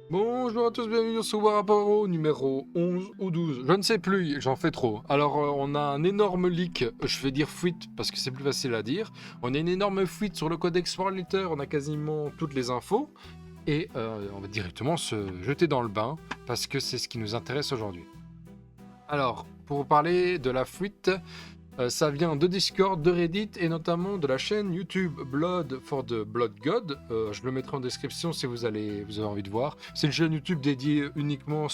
Bonjour à tous, bienvenue sur Waraparo numéro 11 ou 12, je ne sais plus, j'en fais trop. Alors on a un énorme leak, je vais dire fuite parce que c'est plus facile à dire. On a une énorme fuite sur le codex Warliter, on a quasiment toutes les infos. Et on va directement se jeter dans le bain parce que c'est ce qui nous intéresse aujourd'hui. Alors, pour parler de la fuite, ça vient de Discord, de Reddit et notamment de la chaîne YouTube Blood for the Blood God. Je le mettrai en description si vous avez envie de voir. C'est une chaîne YouTube dédiée uniquement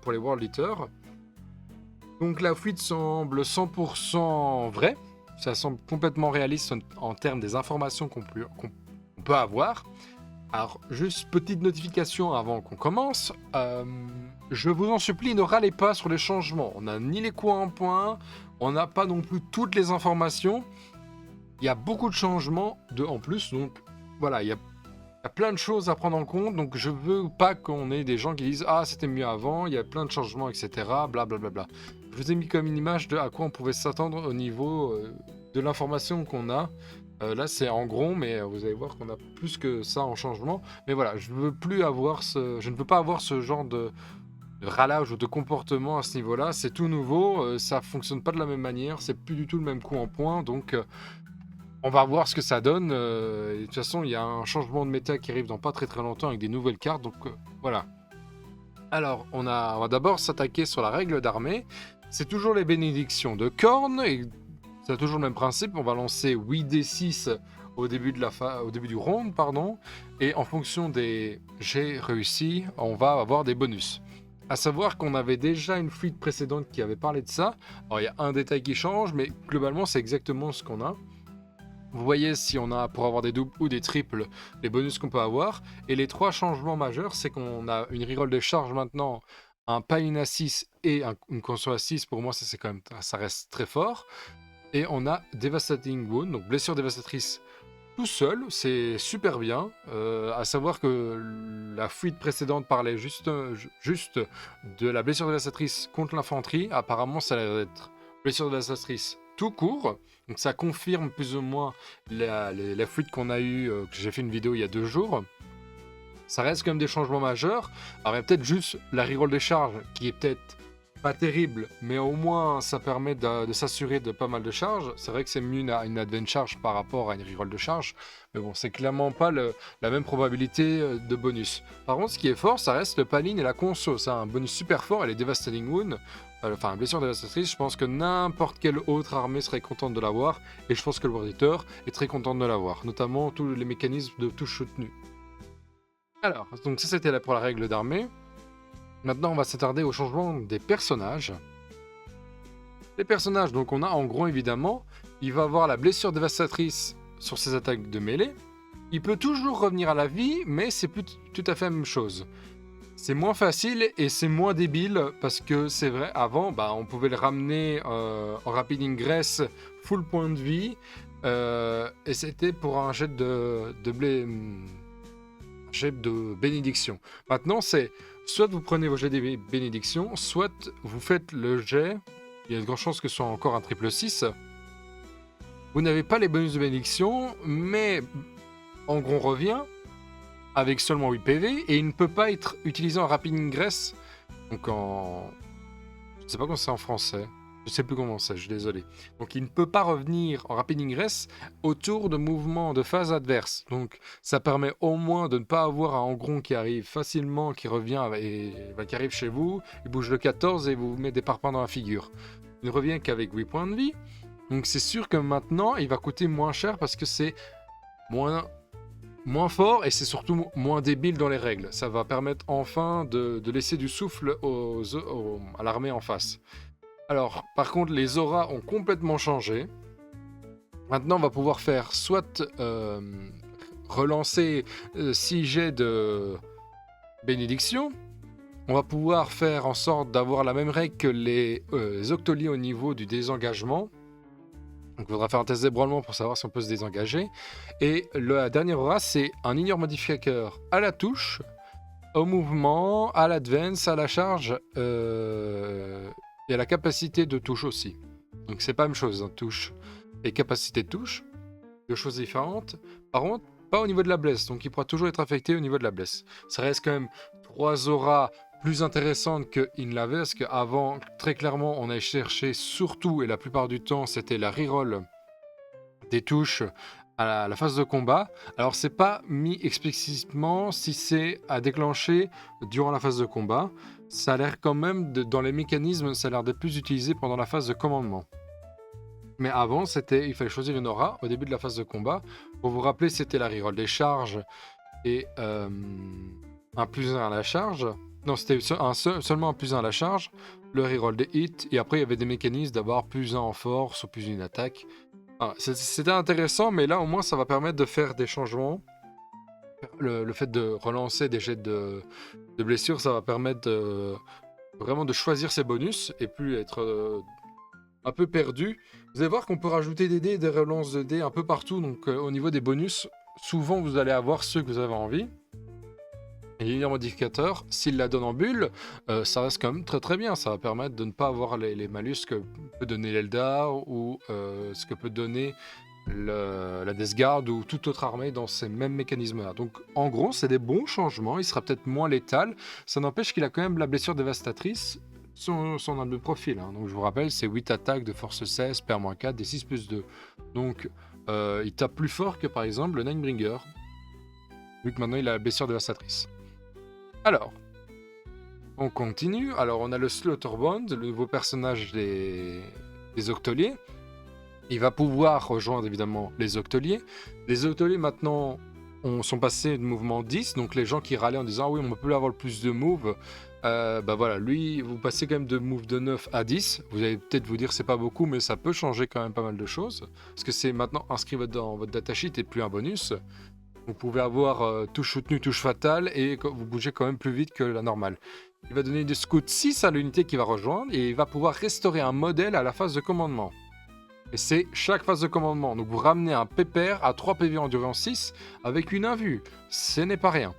pour les World Eaters. Donc la fuite semble 100% vraie. Ça semble complètement réaliste en termes des informations qu'on peut avoir. Alors, juste petite notification avant qu'on commence. Je vous en supplie, ne râlez pas sur les changements. On n'a ni les coins en point, on n'a pas non plus toutes les informations. Il y a beaucoup de changements en plus, donc voilà, il y a plein de choses à prendre en compte. Donc je veux pas qu'on ait des gens qui disent ah c'était mieux avant, il y a plein de changements, etc. Blablabla. Je vous ai mis comme une image de à quoi on pouvait s'attendre au niveau de l'information qu'on a. Là c'est en gros, mais vous allez voir qu'on a plus que ça en changement. Mais voilà, je ne veux pas avoir ce genre de râlage ou de comportement à ce niveau-là. C'est tout nouveau, ça fonctionne pas de la même manière, c'est plus du tout le même coup en point, donc on va voir ce que ça donne. Et de toute façon, il y a un changement de méta qui arrive dans pas très très longtemps avec des nouvelles cartes, donc voilà. Alors, on va d'abord s'attaquer sur la règle d'armée. C'est toujours les bénédictions de Korn, et c'est toujours le même principe. On va lancer 8d6 au début du round, pardon, et en fonction des jets réussis, on va avoir des bonus. À savoir qu'on avait déjà une fuite précédente qui avait parlé de ça. Alors, il y a un détail qui change, mais globalement, c'est exactement ce qu'on a. Vous voyez si on a, pour avoir des doubles ou des triples, les bonus qu'on peut avoir. Et les trois changements majeurs, c'est qu'on a une reroll de charge maintenant, un pain à 6 et une conso à 6. Pour moi, ça reste très fort. Et on a Devastating Wound, donc blessure dévastatrice tout seul, c'est super bien. À savoir que la fuite précédente parlait juste de la blessure dévastatrice contre l'infanterie. Apparemment, ça a l'air d'être blessure dévastatrice tout court. Donc ça confirme plus ou moins la fuite qu'on a eue, que j'ai fait une vidéo il y a 2 jours. Ça reste quand même des changements majeurs. Alors il y a peut-être juste la reroll des charges qui est peut-être pas terrible, mais au moins ça permet de s'assurer de pas mal de charges. C'est vrai que c'est mieux une advance charge par rapport à une reroll de charge, mais bon, c'est clairement pas la même probabilité de bonus. Par contre, ce qui est fort, ça reste le paline et la conso. Ça a un bonus super fort et les Devastating Wound, enfin blessure dévastatrice. Je pense que n'importe quelle autre armée serait contente de l'avoir, et je pense que le Warrior est très content de l'avoir, notamment tous les mécanismes de touche soutenue. Alors, donc ça c'était pour la règle d'armée. Maintenant, on va s'attarder au changement des personnages. Les personnages, donc on a en gros évidemment, il va avoir la blessure dévastatrice sur ses attaques de mêlée. Il peut toujours revenir à la vie, mais c'est plus tout à fait la même chose. C'est moins facile et c'est moins débile parce que c'est vrai, avant, on pouvait le ramener en rapid ingress full point de vie et c'était pour un jet de bénédiction. Maintenant, c'est soit vous prenez vos jets de bénédiction, soit vous faites le jet. Il y a de grandes chances que ce soit encore un triple 6. Vous n'avez pas les bonus de bénédiction, mais en gros, on revient avec seulement 8 PV et il ne peut pas être utilisé en rapid ingress. Donc en. Je ne sais pas comment c'est en français. Je sais plus comment c'est, je suis désolé. Donc il ne peut pas revenir en rapid ingress autour de mouvements de phase adverse. Donc ça permet au moins de ne pas avoir un Angron qui arrive facilement, qui revient et qui arrive chez vous, il bouge le 14 et vous met des parpaings dans la figure. Il ne revient qu'avec 8 points de vie. Donc c'est sûr que maintenant il va coûter moins cher parce que c'est moins fort et c'est surtout moins débile dans les règles. Ça va permettre enfin de laisser du souffle à l'armée en face. Alors, par contre, les auras ont complètement changé. Maintenant, on va pouvoir faire soit relancer 6 jets de bénédiction. On va pouvoir faire en sorte d'avoir la même règle que les octolies au niveau du désengagement. Donc, il faudra faire un test d'ébranlement pour savoir si on peut se désengager. Et la dernière aura, c'est un ignore modificateur à la touche, au mouvement, à l'advance, à la charge et à la capacité de touche aussi. Donc c'est pas la même chose, hein, touche et capacité de touche, deux choses différentes. Par contre, pas au niveau de la blesse, donc il pourra toujours être affecté au niveau de la blesse. Ça reste quand même 3 auras plus intéressantes qu'il l'avait, parce qu'avant, très clairement, on allait chercher surtout, et la plupart du temps, c'était la reroll des touches à la phase de combat. Alors, c'est pas mis explicitement si c'est à déclencher durant la phase de combat. Ça a l'air quand même, dans les mécanismes, ça a l'air d'être plus utilisé pendant la phase de commandement. Mais avant, il fallait choisir une aura au début de la phase de combat. Pour vous rappeler, c'était la reroll des charges et un plus 1 à la charge. Non, c'était seulement un plus 1 à la charge, le reroll des hits, et après il y avait des mécanismes d'avoir plus 1 en force ou plus une attaque. C'était intéressant, mais là au moins ça va permettre de faire des changements. Le fait de relancer des jets de blessures, ça va permettre vraiment de choisir ses bonus et plus être un peu perdu. Vous allez voir qu'on peut rajouter des dés et des relances de dés un peu partout, donc au niveau des bonus, souvent vous allez avoir ceux que vous avez envie. Et l'univers modificateur, s'il la donne en bulle, ça reste quand même très très bien. Ça va permettre de ne pas avoir les malus que peut donner l'Eldar ou ce que peut donner la Death Guard ou toute autre armée dans ces mêmes mécanismes-là. Donc en gros, c'est des bons changements. Il sera peut-être moins létal. Ça n'empêche qu'il a quand même la blessure dévastatrice. Son arme de profil. Hein. Donc je vous rappelle, c'est 8 attaques de force 16, PR-4, des 6 plus 2. Donc il tape plus fort que par exemple le Ninebringer. Vu que maintenant il a la blessure dévastatrice. Alors, on continue. Alors, on a le Slaughterbound, le nouveau personnage des Octoliers. Il va pouvoir rejoindre évidemment les Octoliers. Les Octoliers maintenant sont passés de mouvement 10, donc les gens qui râlaient en disant ah oui, on peut avoir le plus de moves. Bah voilà, lui, vous passez quand même de move de 9 à 10. Vous allez peut-être vous dire c'est pas beaucoup, mais ça peut changer quand même pas mal de choses. Parce que c'est maintenant inscrit dans votre datasheet et plus un bonus. Vous pouvez avoir touche soutenue, touche fatale, et vous bougez quand même plus vite que la normale. Il va donner des scouts 6 à l'unité qui va rejoindre, et il va pouvoir restaurer un modèle à la phase de commandement. Et c'est chaque phase de commandement. Donc vous ramenez un pépère à 3 PV endurance 6 avec une invue. Ce n'est pas rien.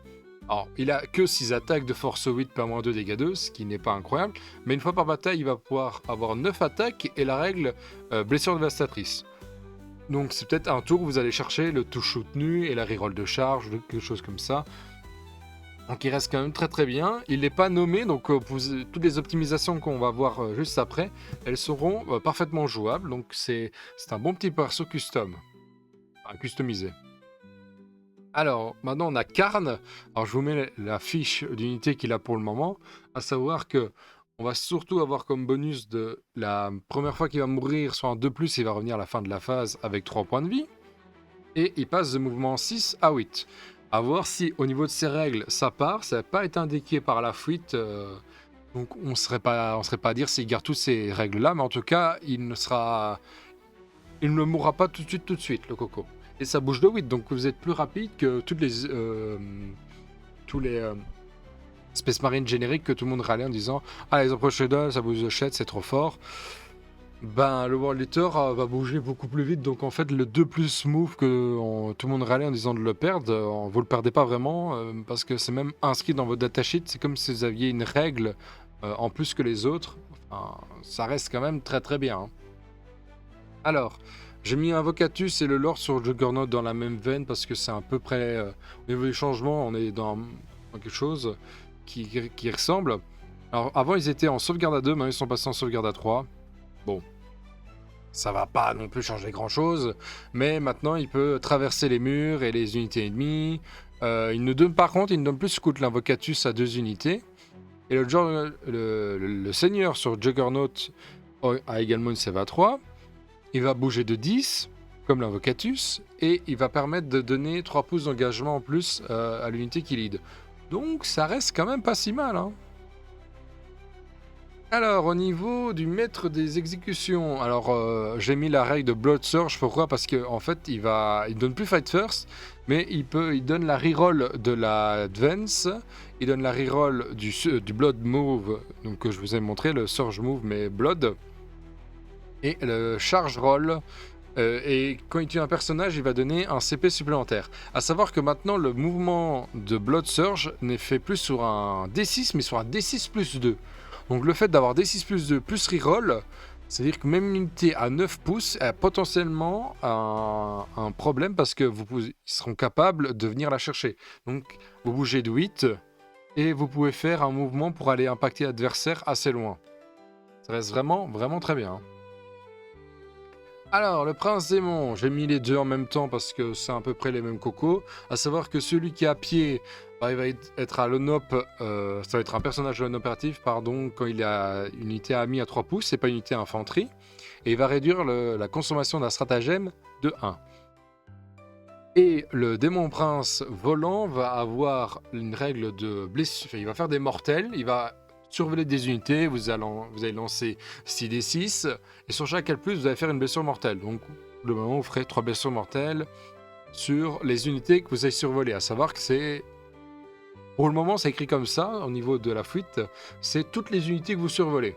Alors, il a que 6 attaques de force 8 par moins 2 dégâts 2, ce qui n'est pas incroyable. Mais une fois par bataille, il va pouvoir avoir 9 attaques et la règle blessure dévastatrice. Donc c'est peut-être un tour où vous allez chercher le touche soutenu et la reroll de charge, quelque chose comme ça. Donc il reste quand même très très bien. Il n'est pas nommé, donc toutes les optimisations qu'on va voir juste après, elles seront parfaitement jouables. Donc c'est un bon petit perso custom, enfin, customisé. Alors maintenant on a Karn. Alors je vous mets la fiche d'unité qu'il a pour le moment, à savoir que on va surtout avoir comme bonus de la première fois qu'il va mourir, soit un 2+, il va revenir à la fin de la phase avec 3 points de vie. Et il passe de mouvement 6 à 8. À voir si au niveau de ses règles, ça part. Ça n'a pas été indiqué par la fuite. Donc on ne serait pas à dire s'il garde toutes ces règles-là. Mais en tout cas, il ne mourra pas tout de suite, le coco. Et ça bouge de 8. Donc vous êtes plus rapide que tous les Space Marine générique que tout le monde râlait en disant ah les approches de ça bouge de chat, c'est trop fort. Ben le World Eater va bouger beaucoup plus vite, donc en fait le 2+ move que tout le monde râlait en disant de le perdre, vous le perdez pas vraiment parce que c'est même inscrit dans votre datasheet, c'est comme si vous aviez une règle en plus que les autres. Enfin, ça reste quand même très très bien. Hein. Alors, j'ai mis Invocatus et le Lord sur Juggernaut dans la même veine parce que c'est à peu près au niveau des changements, on est dans quelque chose qui ressemble. Alors avant ils étaient en sauvegarde à 2, maintenant ils sont passés en sauvegarde à 3. Bon, ça va pas non plus changer grand chose, mais maintenant il peut traverser les murs et les unités ennemies. Par contre, il ne donne plus scout l'invocatus à 2 unités. Et le seigneur sur Juggernaut a également une save à 3. Il va bouger de 10, comme l'invocatus, et il va permettre de donner 3 pouces d'engagement en plus à l'unité qui lead. Donc ça reste quand même pas si mal. Hein. Alors au niveau du maître des exécutions, alors j'ai mis la règle de Blood Surge. Pourquoi? Parce que en fait il donne plus Fight First, mais il donne la reroll de la Advance, il donne la reroll du Blood Move, donc que je vous ai montré, le Surge Move mais Blood, et le Charge Roll. Et quand il tue un personnage, il va donner un CP supplémentaire. A savoir que maintenant, le mouvement de Blood Surge n'est fait plus sur un D6, mais sur un D6 plus 2. Donc le fait d'avoir D6 plus 2 plus reroll, c'est-à-dire que même une unité à 9 pouces a potentiellement un problème parce que ils seront capables de venir la chercher. Donc vous bougez de 8, et vous pouvez faire un mouvement pour aller impacter l'adversaire assez loin. Ça reste vraiment, vraiment très bien. Alors, le prince démon, j'ai mis les deux en même temps parce que c'est à peu près les mêmes cocos. À savoir que celui qui est à pied, bah, il va être à l'onop, ça va être un personnage non opératif, pardon, quand il a une unité amie à 3 pouces, c'est pas une unité infanterie. Et il va réduire la consommation d'un stratagème de 1. Et le démon prince volant va avoir une règle de blessure, enfin, il va faire des mortels, il va survoler des unités, vous allez lancer 6d6, et sur chaque L+, vous allez faire une blessure mortelle. Donc, le moment vous ferez 3 blessures mortelles sur les unités que vous avez survolées. À savoir que c'est... Pour le moment, c'est écrit comme ça, au niveau de la fuite, c'est toutes les unités que vous survolez.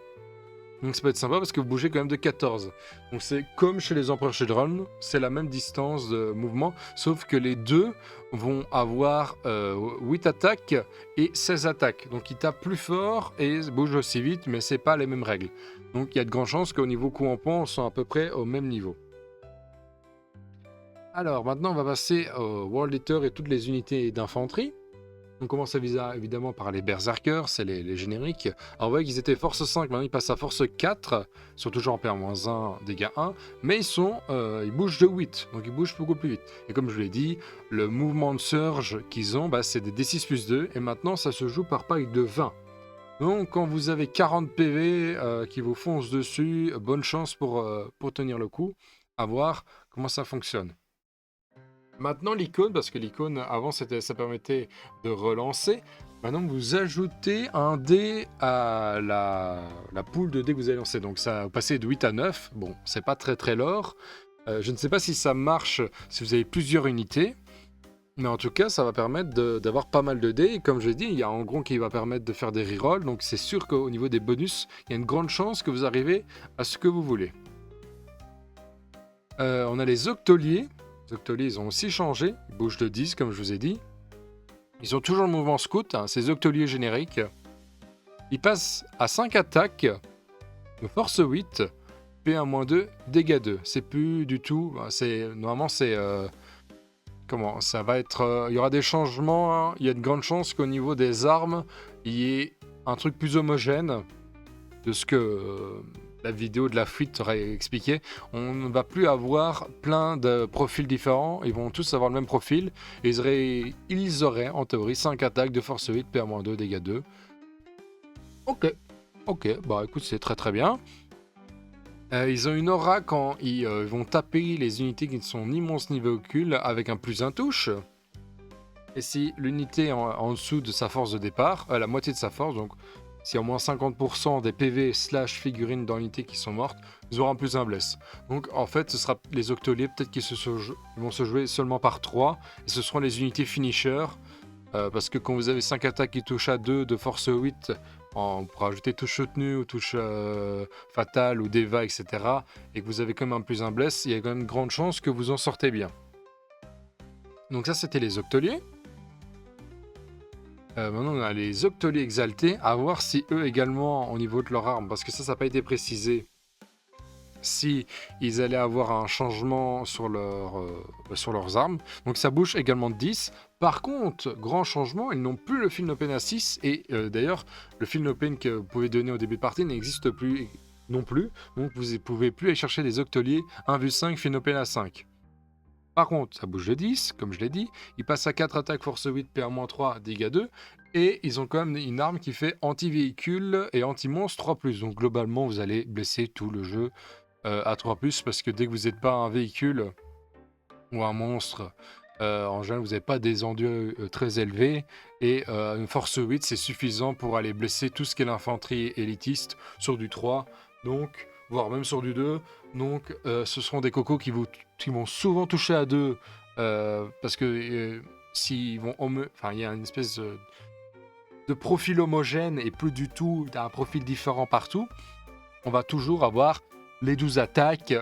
Donc ça peut être sympa parce que vous bougez quand même de 14. Donc c'est comme chez les Empereurs Shenron, c'est la même distance de mouvement, sauf que les deux vont avoir 8 attaques et 16 attaques. Donc ils tapent plus fort et bougent aussi vite, mais c'est pas les mêmes règles. Donc il y a de grandes chances qu'au niveau coup en pont, on soit à peu près au même niveau. Alors maintenant on va passer au World Eater et toutes les unités d'infanterie. On commence évidemment par les Berserkers, c'est les génériques. Alors, on voit qu'ils étaient force 5, maintenant ils passent à force 4, ils sont toujours en PA-1, dégâts 1, mais ils bougent de 8, donc ils bougent beaucoup plus vite. Et comme je vous l'ai dit, le mouvement de surge qu'ils ont, c'est des D6 plus 2, et maintenant ça se joue par paille de 20. Donc quand vous avez 40 PV qui vous foncent dessus, bonne chance pour tenir le coup, à voir comment ça fonctionne. Maintenant l'icône, parce que l'icône avant ça permettait de relancer, maintenant vous ajoutez un dé à la poule de dés que vous avez lancé. Donc ça va passer de 8 à 9, bon c'est pas très lourd. Je ne sais pas si ça marche si vous avez plusieurs unités, mais en tout cas ça va permettre d'avoir pas mal de dés. Et comme je l'ai dit, il y a un gros qui va permettre de faire des rerolls, donc c'est sûr qu'au niveau des bonus, il y a une grande chance que vous arrivez à ce que vous voulez. On a les octoliers. Les octoliers, ils ont aussi changé. Ils bougent de 10, comme je vous ai dit. Ils ont toujours le mouvement scout, hein, ces octoliers génériques. Ils passent à 5 attaques, de force 8, P1-2, dégâts 2. C'est plus du tout... Normalement, c'est... comment ça va être... Il y aura des changements. Hein. Il y a de grandes chances qu'au niveau des armes, il y ait un truc plus homogène de ce que... la vidéo de la fuite aurait expliqué, on ne va plus avoir plein de profils différents, ils vont tous avoir le même profil, et ils auraient en théorie 5 attaques de force 8, PA-2, dégâts 2. Ok, bah écoute, c'est très bien. Ils ont une aura quand ils vont taper les unités qui ne sont ni monstres ni véhicules avec un +1 touche. Et si l'unité est en dessous de sa force de départ, la moitié de sa force, donc s'il y a au moins 50% des PV / figurines dans l'unité qui sont mortes, ils auront un +1 bless. Donc en fait, ce sera les octoliers, peut-être qu'ils vont se jouer seulement par 3, et ce seront les unités finishers, parce que quand vous avez 5 attaques qui touchent à 2 de force 8, on pourra ajouter touche soutenue ou touche fatale ou deva, etc. Et que vous avez quand même un +1 bless, il y a quand même de grandes chances que vous en sortez bien. Donc ça, c'était les octoliers. Maintenant, on a les octoliers exaltés, à voir si eux également, au niveau de leur arme, parce que ça n'a pas été précisé, si ils allaient avoir un changement sur leurs armes. Donc ça bouge également de 10. Par contre, grand changement, ils n'ont plus le Feel No Pain à 6, et d'ailleurs, le Feel No Pain que vous pouvez donner au début de partie n'existe plus non plus, donc vous ne pouvez plus aller chercher des octoliers 1/5 Feel No Pain à 5. Par contre, ça bouge de 10, comme je l'ai dit. Ils passent à 4 attaques force 8, PA-3, dégâts 2. Et ils ont quand même une arme qui fait anti-véhicule et anti-monstre 3+. Donc globalement, vous allez blesser tout le jeu à 3+. Parce que dès que vous n'êtes pas un véhicule ou un monstre, en général, vous n'avez pas des endus très élevés. Et une force 8, c'est suffisant pour aller blesser tout ce qui est l'infanterie élitiste sur du 3. Donc, voire même sur du 2. Donc, ce seront des cocos qui vont souvent toucher à 2, parce que s'ils vont... Enfin, il y a une espèce de profil homogène et plus du tout d'un profil différent partout. On va toujours avoir les 12 attaques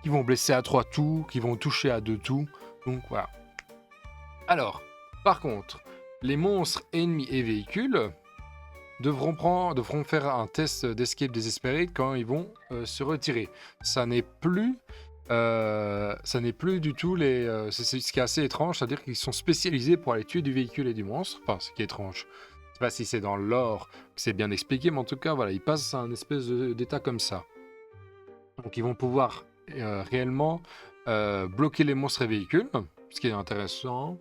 qui vont blesser à 3 tout, qui vont toucher à 2 tout. Donc, voilà. Alors, par contre, les monstres, ennemis et véhicules devront faire un test d'escape désespéré quand ils vont se retirer. Ça n'est plus du tout c'est ce qui est assez étrange, c'est-à-dire qu'ils sont spécialisés pour aller tuer du véhicule et du monstre. Enfin, ce qui est étrange. sais pas si c'est dans l'or que c'est bien expliqué, mais en tout cas, voilà, ils passent à un espèce d'état comme ça. Donc ils vont pouvoir réellement bloquer les monstres et véhicules, ce qui est intéressant.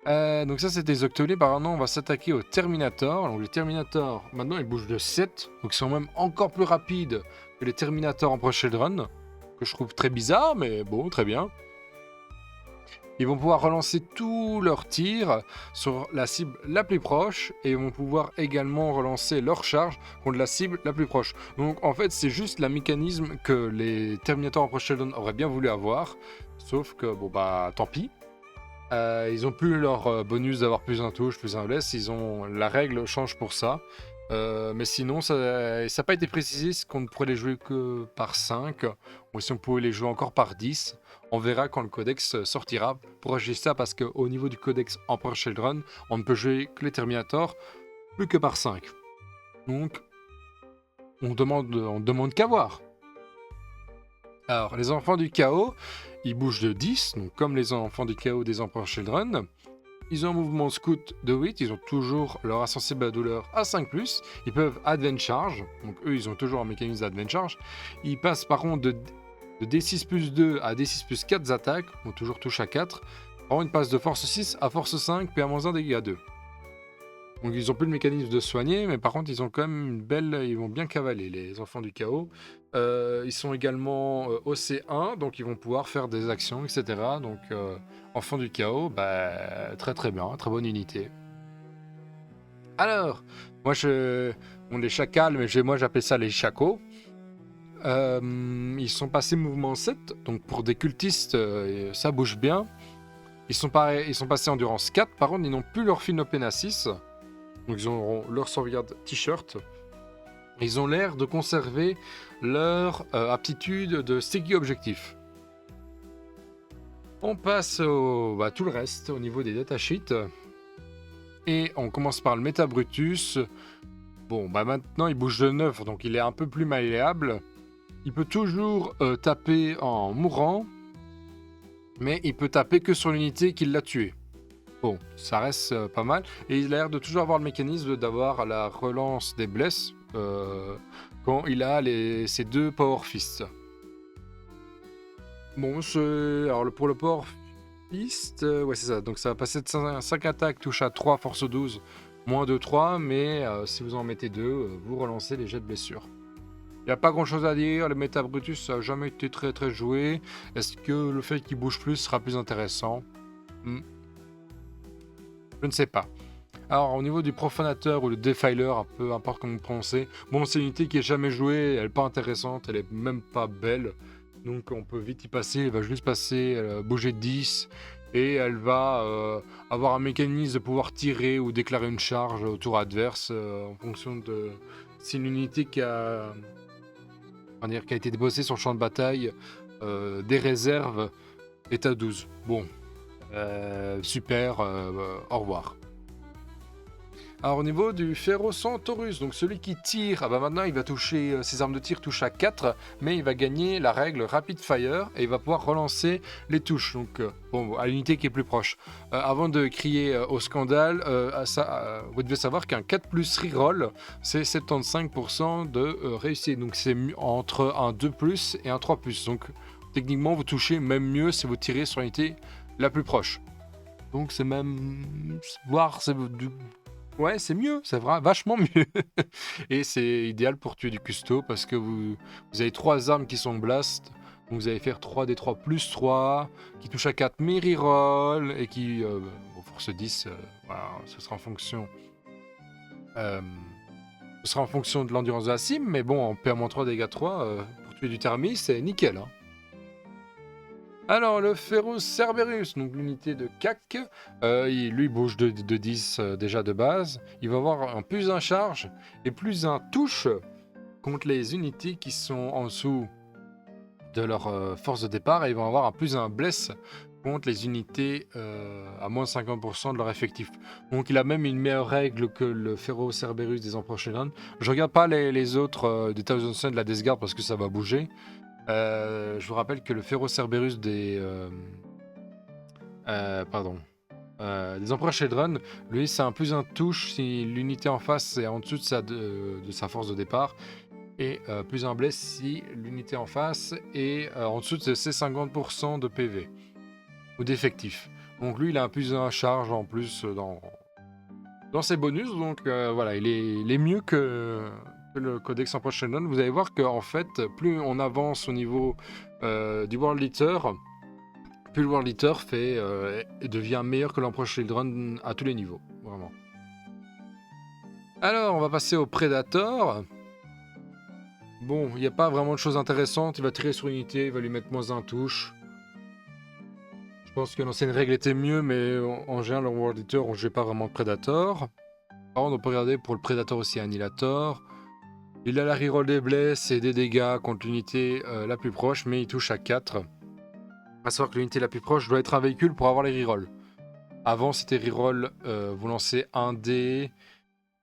Donc ça c'était les Octolés. Maintenant on va s'attaquer aux Terminators. Donc les Terminators maintenant ils bougent de 7, donc ils sont même encore plus rapides que les Terminators en Pro Children, que je trouve très bizarre, mais bon, très bien. Ils vont pouvoir relancer tous leurs tirs sur la cible la plus proche et ils vont pouvoir également relancer leur charge contre la cible la plus proche. Donc en fait c'est juste le mécanisme que les Terminators en Pro Children auraient bien voulu avoir, sauf que bon bah tant pis. Ils ont plus leur bonus d'avoir plus un touche, plus un bless. La règle change pour ça. Mais sinon, ça n'a pas été précisé qu'on ne pourrait les jouer que par 5, ou si on pouvait les jouer encore par 10. On verra quand le codex sortira pour ajuster ça, parce qu'au niveau du codex Emperor Children, on ne peut jouer que les Terminators plus que par 5. Donc, on demande qu'à voir. Alors, les enfants du chaos, ils bougent de 10, donc comme les enfants du chaos des Emperor Children. Ils ont un mouvement scout de 8, ils ont toujours leur insensible à la douleur à 5+, ils peuvent advance charge, donc eux ils ont toujours un mécanisme d'advance charge. Ils passent par contre de D6 plus 2 à D6 plus 4 attaques, ont toujours touche à 4. Par contre ils passent de force 6 à force 5, PA-1 dégâts 2. Donc ils ont plus le mécanisme de soigner, mais par contre ils ont quand même une belle... Ils vont bien cavaler les enfants du chaos. Ils sont également OC1, donc ils vont pouvoir faire des actions, etc. Donc enfants du chaos, bah, très très bien, très bonne unité. Alors, moi on les chacals, mais moi j'appelle ça les chacos. Ils sont passés mouvement 7, donc pour des cultistes, ça bouge bien. Ils sont passés endurance 4, par contre ils n'ont plus leur Phénopéna 6. Donc ils auront leur sauvegarde t-shirt. Ils ont l'air de conserver leur aptitude de sticky objectif. On passe tout le reste au niveau des datasheets. Et on commence par le Métabrutus. Bon, maintenant il bouge de 9, donc il est un peu plus malléable. Il peut toujours taper en mourant, mais il peut taper que sur l'unité qui l'a tué. Bon, ça reste pas mal. Et il a l'air de toujours avoir le mécanisme d'avoir la relance des blesses quand il a ses 2 Power Fists. Bon, alors pour le Power Fist, ouais c'est ça. Donc ça va passer de 5 attaques, touche à 3, force 12, moins de 3. Mais si vous en mettez 2, vous relancez les jets de blessure. Il n'y a pas grand chose à dire, le Métabrutus ça n'a jamais été très très joué. Est-ce que le fait qu'il bouge plus sera plus intéressant? Je ne sais pas. Alors, au niveau du Profanateur ou le Defiler, un peu importe comment vous prononcez, bon, c'est une unité qui est jamais jouée, elle n'est pas intéressante, elle est même pas belle, donc on peut vite y passer, elle va juste bouger de 10, et elle va avoir un mécanisme de pouvoir tirer ou déclarer une charge au tour adverse, en fonction de si l'unité qui a été déposée sur le champ de bataille des réserves est à 12. Bon, super, au revoir. Alors au niveau du Ferrocentaurus, donc celui qui tire, maintenant il va toucher, ses armes de tir touchent à 4, mais il va gagner la règle Rapid Fire et il va pouvoir relancer les touches, donc à l'unité qui est plus proche. Avant de crier au scandale, vous devez savoir qu'un 4+ reroll, c'est 75% de réussite, donc c'est entre un 2+ et un 3+, donc techniquement vous touchez même mieux si vous tirez sur l'unité la plus proche. Donc c'est même... Ouais, c'est mieux, c'est vrai, vachement mieux. Et c'est idéal pour tuer du custo parce que vous avez 3 armes qui sont blast. Donc vous allez faire 3d3 plus 3 qui touche à 4 mais reroll et qui force 10. Voilà, ce sera en fonction. Ce sera en fonction de l'endurance de la cible, mais bon, en PA-3 dégâts 3 pour tuer du thermis, c'est nickel. Hein. Alors, le Ferrocerberus, donc l'unité de CAC, lui bouge de 10 déjà de base. Il va avoir un plus 1 charge et plus 1 touche contre les unités qui sont en dessous de leur force de départ. Et ils vont avoir un plus 1 bless contre les unités à moins de 50% de leur effectif. Donc il a même une meilleure règle que le Ferrocerberus des Emperor Children. Je regarde pas les autres des Thousand Suns de la Death Guard parce que ça va bouger. Je vous rappelle que le Ferrocerberus des... pardon. des Emperor Children. Lui, c'est un plus un touche si l'unité en face est en dessous de sa force de départ. Et plus un bless si l'unité en face est en dessous de ses 50% de PV ou d'effectif. Donc lui, il a un plus un charge en plus dans ses bonus. Donc voilà, il est mieux que le Codex Emperor Children. Vous allez voir qu'en fait, plus on avance au niveau du World Eater, plus le World Eater devient meilleur que l'Emperor Children à tous les niveaux. Vraiment. Alors, on va passer au Predator. Bon, il n'y a pas vraiment de choses intéressantes. Il va tirer sur une unité, il va lui mettre moins un touche. Je pense que l'ancienne règle était mieux, mais en général, en World Eater, on ne jouait pas vraiment de Predator. Par contre, on peut regarder pour le Predator aussi Annihilator. Il a la reroll des blesses et des dégâts contre l'unité la plus proche, mais il touche à 4. À savoir que l'unité la plus proche doit être un véhicule pour avoir les rerolls. Avant, c'était reroll, vous lancez un dé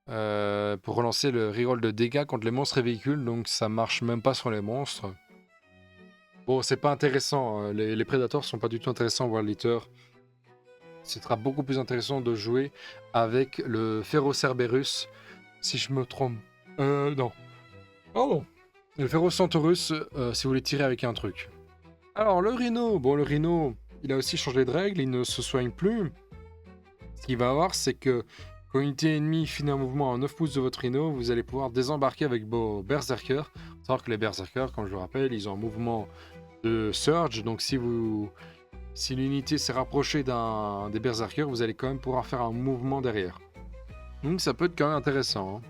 pour relancer le reroll de dégâts contre les monstres et véhicules, donc ça marche même pas sur les monstres. Bon, c'est pas intéressant, les Predators sont pas du tout intéressants en World Eater. Ce sera beaucoup plus intéressant de jouer avec le Ferocerberus, si je me trompe. Non. Oh non. Le Ferocentaurus, si vous voulez tirer avec un truc. Alors, le Rhino. Bon, le Rhino, il a aussi changé de règle, il ne se soigne plus. Ce qu'il va avoir, c'est que quand une unité ennemie finit un mouvement à 9 pouces de votre Rhino, vous allez pouvoir désembarquer avec vos Berserkers. Il faut savoir que les Berserkers, comme je le rappelle, ils ont un mouvement de Surge, donc si l'unité s'est rapprochée des Berserkers, vous allez quand même pouvoir faire un mouvement derrière. Donc ça peut être quand même intéressant. Hein.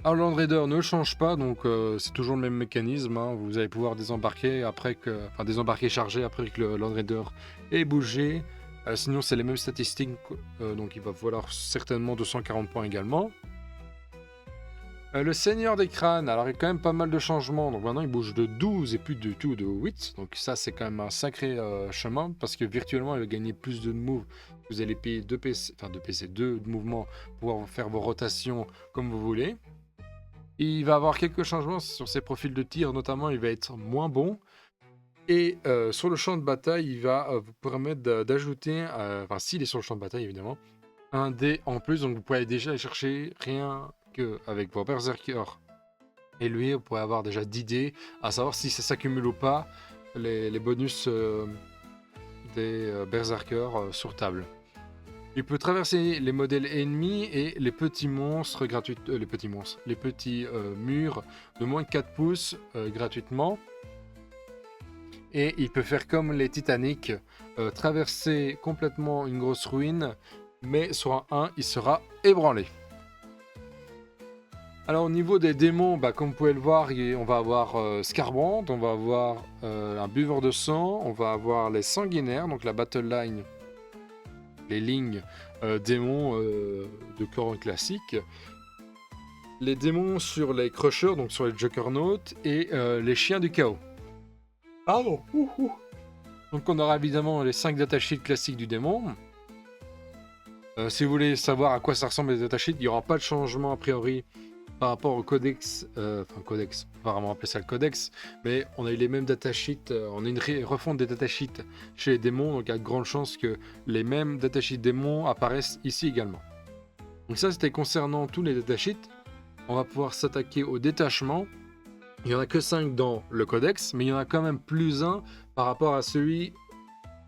Alors Land Raider ne change pas, donc c'est toujours le même mécanisme. Hein. Vous allez pouvoir désembarquer désembarquer chargé après que le Land Raider ait bougé. Sinon c'est les mêmes statistiques, donc il va falloir certainement 240 points également. Le Seigneur des Crânes, alors il y a quand même pas mal de changements. Donc maintenant il bouge de 12 et plus du tout de 8. Donc ça c'est quand même un sacré chemin, parce que virtuellement il va gagner plus de moves. Vous allez payer 2 mouvements pour pouvoir faire vos rotations comme vous voulez. Il va avoir quelques changements sur ses profils de tir, notamment il va être moins bon. Et sur le champ de bataille, il va vous permettre d'ajouter, s'il est sur le champ de bataille évidemment, un dé en plus. Donc vous pouvez déjà aller chercher rien qu'avec vos berserkers. Et lui, vous pouvez avoir déjà 10 dés, à savoir si ça s'accumule ou pas, les bonus des berserkers sur table. Il peut traverser les modèles ennemis et les petits monstres gratuitement, les petits murs de moins de 4 pouces gratuitement. Et il peut faire comme les Titanic, traverser complètement une grosse ruine, mais sur un 1, il sera ébranlé. Alors au niveau des démons, comme vous pouvez le voir, on va avoir Scarbrand, on va avoir un buveur de sang, on va avoir les sanguinaires, donc la battle line, les lignes démons de corps classique, les démons sur les crushers, donc sur les juggernauts, et les chiens du chaos. Ah non. Donc on aura évidemment les 5 datasheets classiques du démon. Si vous voulez savoir à quoi ça ressemble les datasheets, il n'y aura pas de changement a priori par rapport au codex, codex, on va vraiment appeler ça le codex, mais on a eu les mêmes datasheets, on a une refonte des datasheets chez les démons, donc il y a de grandes chances que les mêmes datasheets démons apparaissent ici également. Donc ça c'était concernant tous les datasheets. On va pouvoir s'attaquer au détachement. Il n'y en a que 5 dans le codex, mais il y en a quand même plus un par rapport à celui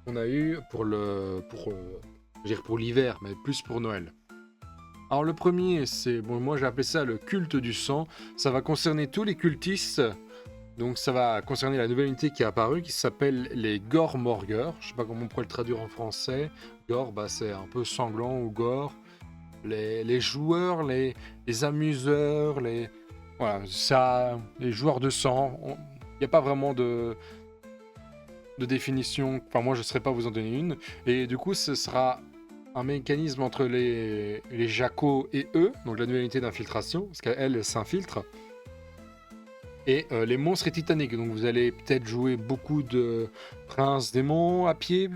qu'on a eu pour l'hiver, mais plus pour Noël. Alors le premier, c'est, moi j'ai appelé ça le culte du sang. Ça va concerner tous les cultistes. Donc ça va concerner la nouvelle unité qui est apparue, qui s'appelle les Gore-Morgers. Je sais pas comment on pourrait le traduire en français. Gore, c'est un peu sanglant ou gore. Les joueurs, les amuseurs, voilà, ça, les joueurs de sang. Il n'y a pas vraiment de définition. Enfin, moi, je ne saurais pas vous en donner une. Et du coup, ce sera un mécanisme entre les Jaco et eux, donc la nouvelle unité d'infiltration, parce qu'elle s'infiltre. Et les monstres et titaniques. Donc, vous allez peut-être jouer beaucoup de princes démons à pied.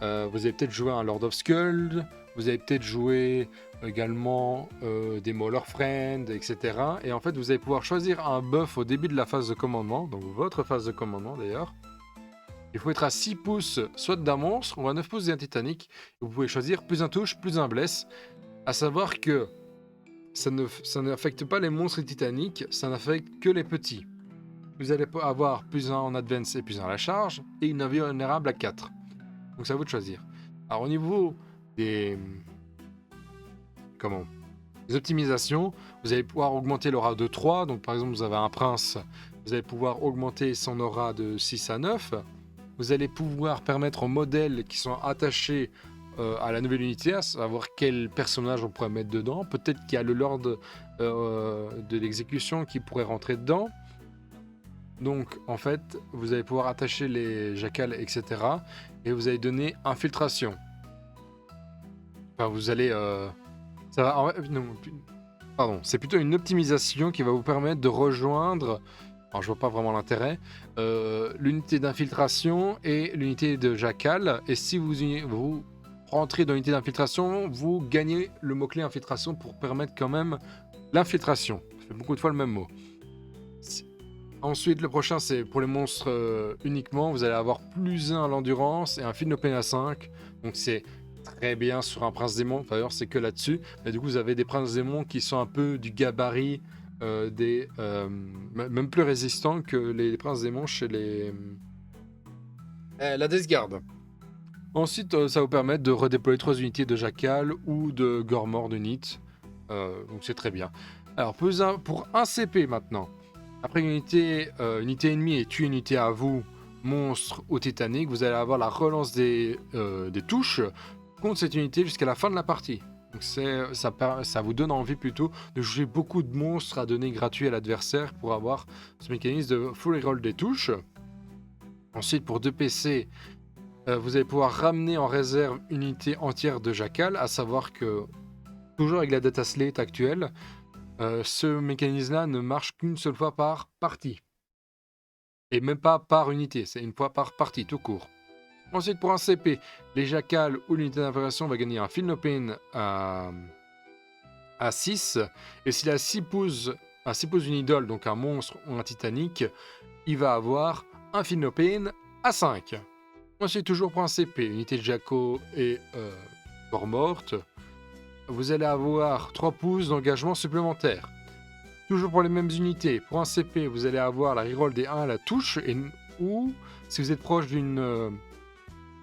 Vous allez peut-être jouer un Lord of Skull. Vous allez peut-être jouer également des Mauler Friend, etc. Et en fait, vous allez pouvoir choisir un buff au début de la phase de commandement, donc votre phase de commandement d'ailleurs. Il faut être à 6 pouces soit d'un monstre ou à 9 pouces d'un titanic. Vous pouvez choisir plus un touche, plus un bless. À savoir que ça n'affecte pas les monstres titaniques, ça n'affecte que les petits. Vous allez avoir plus un en advance et plus un à la charge, et une invulnérable à 4. Donc c'est à vous de choisir. Alors au niveau des... Comment les optimisations, vous allez pouvoir augmenter l'aura de 3. Donc par exemple, vous avez un prince, vous allez pouvoir augmenter son aura de 6 à 9. Vous allez pouvoir permettre aux modèles qui sont attachés à la nouvelle unité, à savoir quel personnage on pourrait mettre dedans. Peut-être qu'il y a le lord de l'exécution qui pourrait rentrer dedans. Donc en fait, vous allez pouvoir attacher les jackals, etc. Et vous allez donner infiltration. Enfin, vous allez... Ça va, non, pardon, c'est plutôt une optimisation qui va vous permettre de rejoindre, alors je vois pas vraiment l'intérêt, l'unité d'infiltration et l'unité de jackal. Et si vous rentrez dans l'unité d'infiltration, vous gagnez le mot-clé infiltration pour permettre quand même l'infiltration. Ça fait beaucoup de fois le même mot. Ensuite, le prochain, c'est pour les monstres uniquement. Vous allez avoir plus 1 à l'endurance et un field open à 5. Donc c'est très bien sur un prince démon. D'ailleurs, c'est que là-dessus. Mais du coup, vous avez des princes démons qui sont un peu du gabarit même plus résistants que les princes démons chez la Death Guard. Ensuite, ça va vous permettre de redéployer 3 unités de jackal ou de Gormord unit. Donc c'est très bien. Alors, pour un CP maintenant. Après une unité ennemie et tue une unité à vous, monstre ou titanique, vous allez avoir la relance des touches contre cette unité jusqu'à la fin de la partie. Donc ça vous donne envie plutôt de jouer beaucoup de monstres à donner gratuit à l'adversaire pour avoir ce mécanisme de full reroll des touches. Ensuite, pour 2 PC, vous allez pouvoir ramener en réserve une unité entière de jackal, à savoir que, toujours avec la data slate actuelle, ce mécanisme-là ne marche qu'une seule fois par partie. Et même pas par unité, c'est une fois par partie, tout court. Ensuite, pour un CP, les jackals ou l'unité d'infiltration va gagner un field open à 6. Et s'il a 6 pouces une idole, donc un monstre ou un titanique, il va avoir un field open à 5. Ensuite, toujours pour un CP, unité de Jaco et Gormort, vous allez avoir 3 pouces d'engagement supplémentaire. Toujours pour les mêmes unités, pour un CP, vous allez avoir la reroll des 1 à la touche, ou si vous êtes proche d'une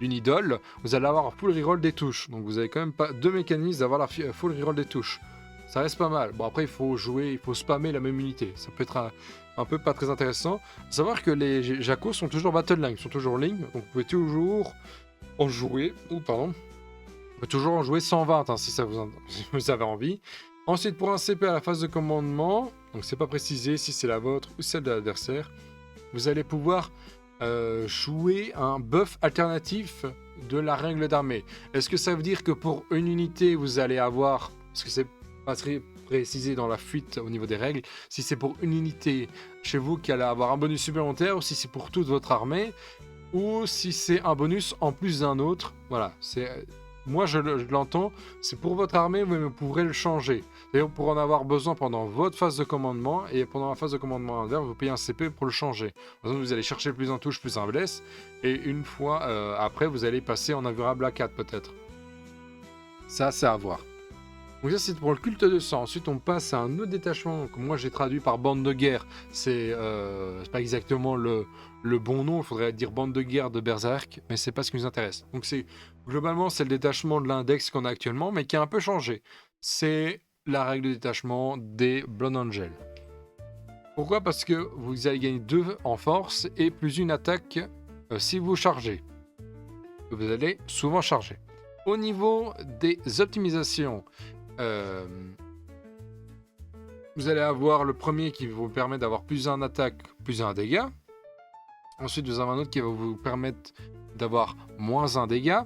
idole, vous allez avoir un full reroll des touches. Donc vous avez quand même pas 2 mécanismes d'avoir la full reroll des touches. Ça reste pas mal. Bon, après, il faut spammer la même unité. Ça peut être un peu pas très intéressant. Faut savoir que les Jaco sont toujours battle line, sont toujours ligne, donc vous pouvez toujours en jouer, toujours en jouer 120 hein, si vous avez envie. Ensuite, pour un CP à la phase de commandement, donc c'est pas précisé si c'est la vôtre ou celle de l'adversaire, vous allez pouvoir jouer un buff alternatif de la règle d'armée. Est-ce que ça veut dire que pour une unité, vous allez avoir, parce que c'est pas très précisé dans la fuite au niveau des règles, si c'est pour une unité chez vous qui allait avoir un bonus supplémentaire, ou si c'est pour toute votre armée, ou si c'est un bonus en plus d'un autre, voilà, c'est... Moi, je l'entends, c'est pour votre armée, mais vous pourrez le changer. D'ailleurs, pour en avoir besoin pendant votre phase de commandement, et pendant la phase de commandement inverse, vous payez un CP pour le changer. Par exemple, vous allez chercher plus un touche, plus un bless, et une fois après, vous allez passer en invulnérable à 4 peut-être. Ça, c'est à voir. Donc ça, c'est pour le culte de sang. Ensuite, on passe à un autre détachement, que moi j'ai traduit par bande de guerre. C'est pas exactement le bon nom, il faudrait dire bande de guerre de Berserk, mais c'est pas ce qui nous intéresse. Donc globalement, c'est le détachement de l'index qu'on a actuellement, mais qui a un peu changé. C'est la règle de détachement des Blood Angel. Pourquoi? Parce que vous allez gagner 2 en force et plus une attaque si vous chargez. Vous allez souvent charger. Au niveau des optimisations, vous allez avoir le premier qui vous permet d'avoir plus un attaque, plus un dégât. Ensuite, vous avez un autre qui va vous permettre d'avoir moins un dégât.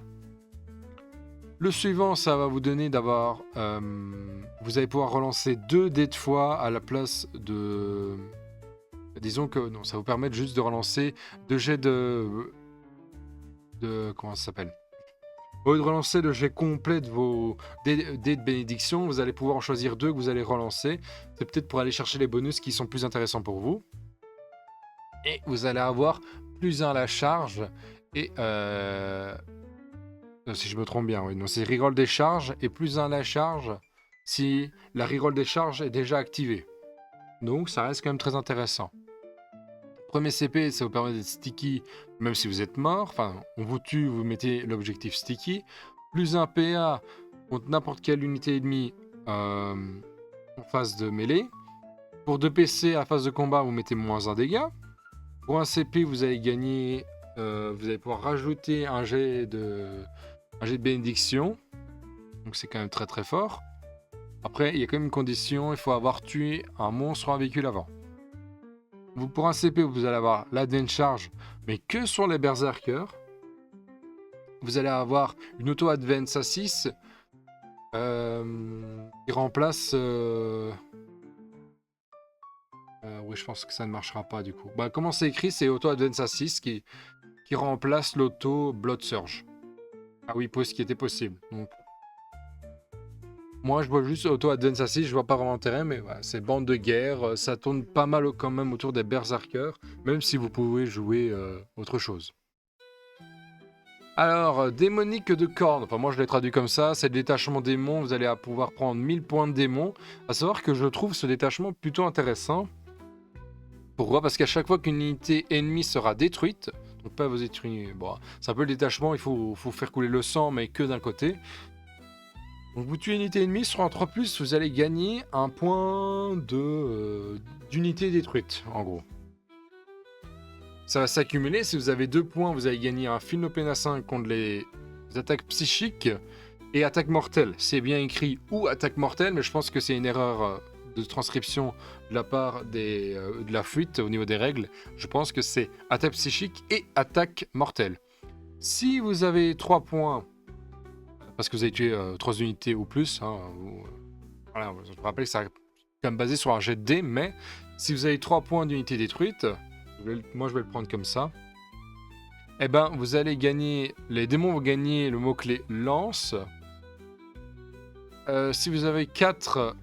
Le suivant, ça va vous donner d'avoir... vous allez pouvoir relancer 2 dés de foi à la place de... Disons que non, ça vous permet juste de relancer 2 jets de... Comment ça s'appelle? Au lieu de relancer le jet complet de vos dés de bénédiction, vous allez pouvoir en choisir 2 que vous allez relancer. C'est peut-être pour aller chercher les bonus qui sont plus intéressants pour vous. Et vous allez avoir plus 1 à la charge Et si je me trompe bien, oui. Donc c'est reroll des charges et plus 1 à la charge si la reroll des charges est déjà activée. Donc ça reste quand même très intéressant. Premier CP, ça vous permet d'être sticky même si vous êtes mort. Enfin, on vous tue, vous mettez l'objectif sticky. Plus 1 PA contre n'importe quelle unité ennemie en phase de mêlée. Pour 2 PC à phase de combat, vous mettez moins 1 dégât. Pour un CP, vous allez gagner... vous allez pouvoir rajouter un jet de bénédiction. Donc c'est quand même très très fort. Après, il y a quand même une condition, il faut avoir tué un monstre ou un véhicule avant. Pour un CP, vous allez avoir l'Advent Charge, mais que sur les Berserkers. Vous allez avoir une auto-advance à 6 qui remplace... oui, je pense que ça ne marchera pas du coup. Bah, comment c'est écrit, c'est auto-advance à 6 qui remplace l'auto-Blood Surge. Ah oui, ce qui était possible. Donc, moi, je vois juste auto-advance à 6, je vois pas vraiment intérêt, mais voilà, c'est bande de guerre, ça tourne pas mal quand même autour des berserkers, même si vous pouvez jouer autre chose. Alors, démonique de corne, enfin moi je l'ai traduit comme ça, c'est le détachement démon, vous allez pouvoir prendre 1000 points de démon, à savoir que je trouve ce détachement plutôt intéressant. Pourquoi? Parce qu'à chaque fois qu'une unité ennemie sera détruite, donc pas vous détruire, bon, c'est un peu le détachement, il faut faire couler le sang, mais que d'un côté. Donc vous tuez une unité ennemie, sur un 3+, vous allez gagner un point d'unité détruite, en gros. Ça va s'accumuler, si vous avez 2 points, vous allez gagner un Philopena 5 contre les attaques psychiques et attaques mortelles. C'est bien écrit ou attaque mortelle, mais je pense que c'est une erreur de transcription de la part de la fuite au niveau des règles. Je pense que c'est attaque psychique et attaque mortelle. Si vous avez 3 points, parce que vous avez tué 3 unités ou plus, hein, voilà, je vous rappelle que c'est quand même basé sur un jet de dés, mais si vous avez 3 points d'unité détruite, moi je vais le prendre comme ça, eh ben vous allez gagner, les démons vont gagner le mot-clé lance. Si vous avez 4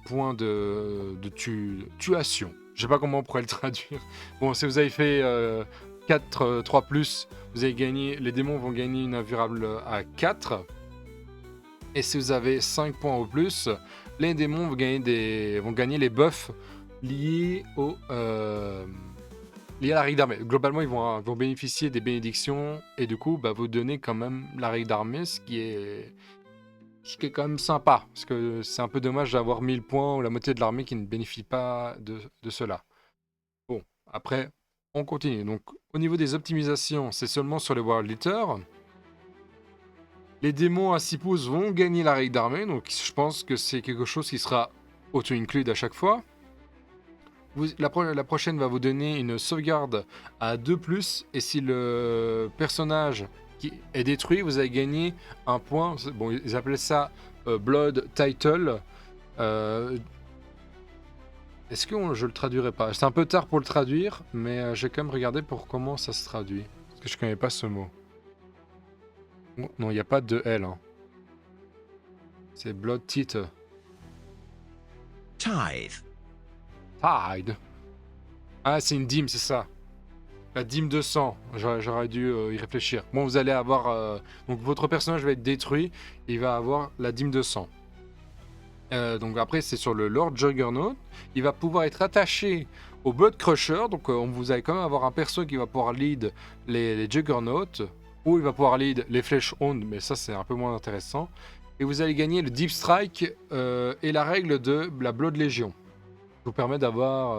points de tuation, je sais pas comment on pourrait le traduire. Bon, si vous avez fait 4, 3+, vous avez gagné, les démons vont gagner une invulnérable à 4. Et si vous avez 5 points ou plus, les démons vont gagner les buffs liés à la règle d'armée. Globalement, ils vont bénéficier des bénédictions et du coup, bah, vous donnez quand même la règle d'armée, ce qui est quand même sympa. Parce que c'est un peu dommage d'avoir 1000 points ou la moitié de l'armée qui ne bénéficie pas de cela. Bon, après, on continue. Donc, au niveau des optimisations, c'est seulement sur les World Eaters. Les démons à 6 pouces vont gagner la règle d'armée, donc je pense que c'est quelque chose qui sera auto-include à chaque fois. La prochaine va vous donner une sauvegarde à 2+, et si le personnage qui est détruit, vous allez gagner un point. Bon, ils appelaient ça Blood Title. Est-ce que je le traduirai pas? C'est un peu tard pour le traduire, mais j'ai quand même regardé pour comment ça se traduit. Parce que je connais pas ce mot. Non, il n'y a pas de L. Hein. C'est Blood Tite. Tithe. Tide. Ah, c'est une dîme, c'est ça. La dîme de sang. J'aurais dû y réfléchir. Bon, vous allez avoir... donc, votre personnage va être détruit. Et il va avoir la dîme de sang. Donc, après, c'est sur le Lord Juggernaut. Il va pouvoir être attaché au Blood Crusher. Donc, vous allez quand même avoir un perso qui va pouvoir lead les Juggernauts. Ou il va pouvoir lead les Flèches Ondes. Mais ça, c'est un peu moins intéressant. Et vous allez gagner le Deep Strike et la règle de la Blood Légion. Ça vous permet d'avoir...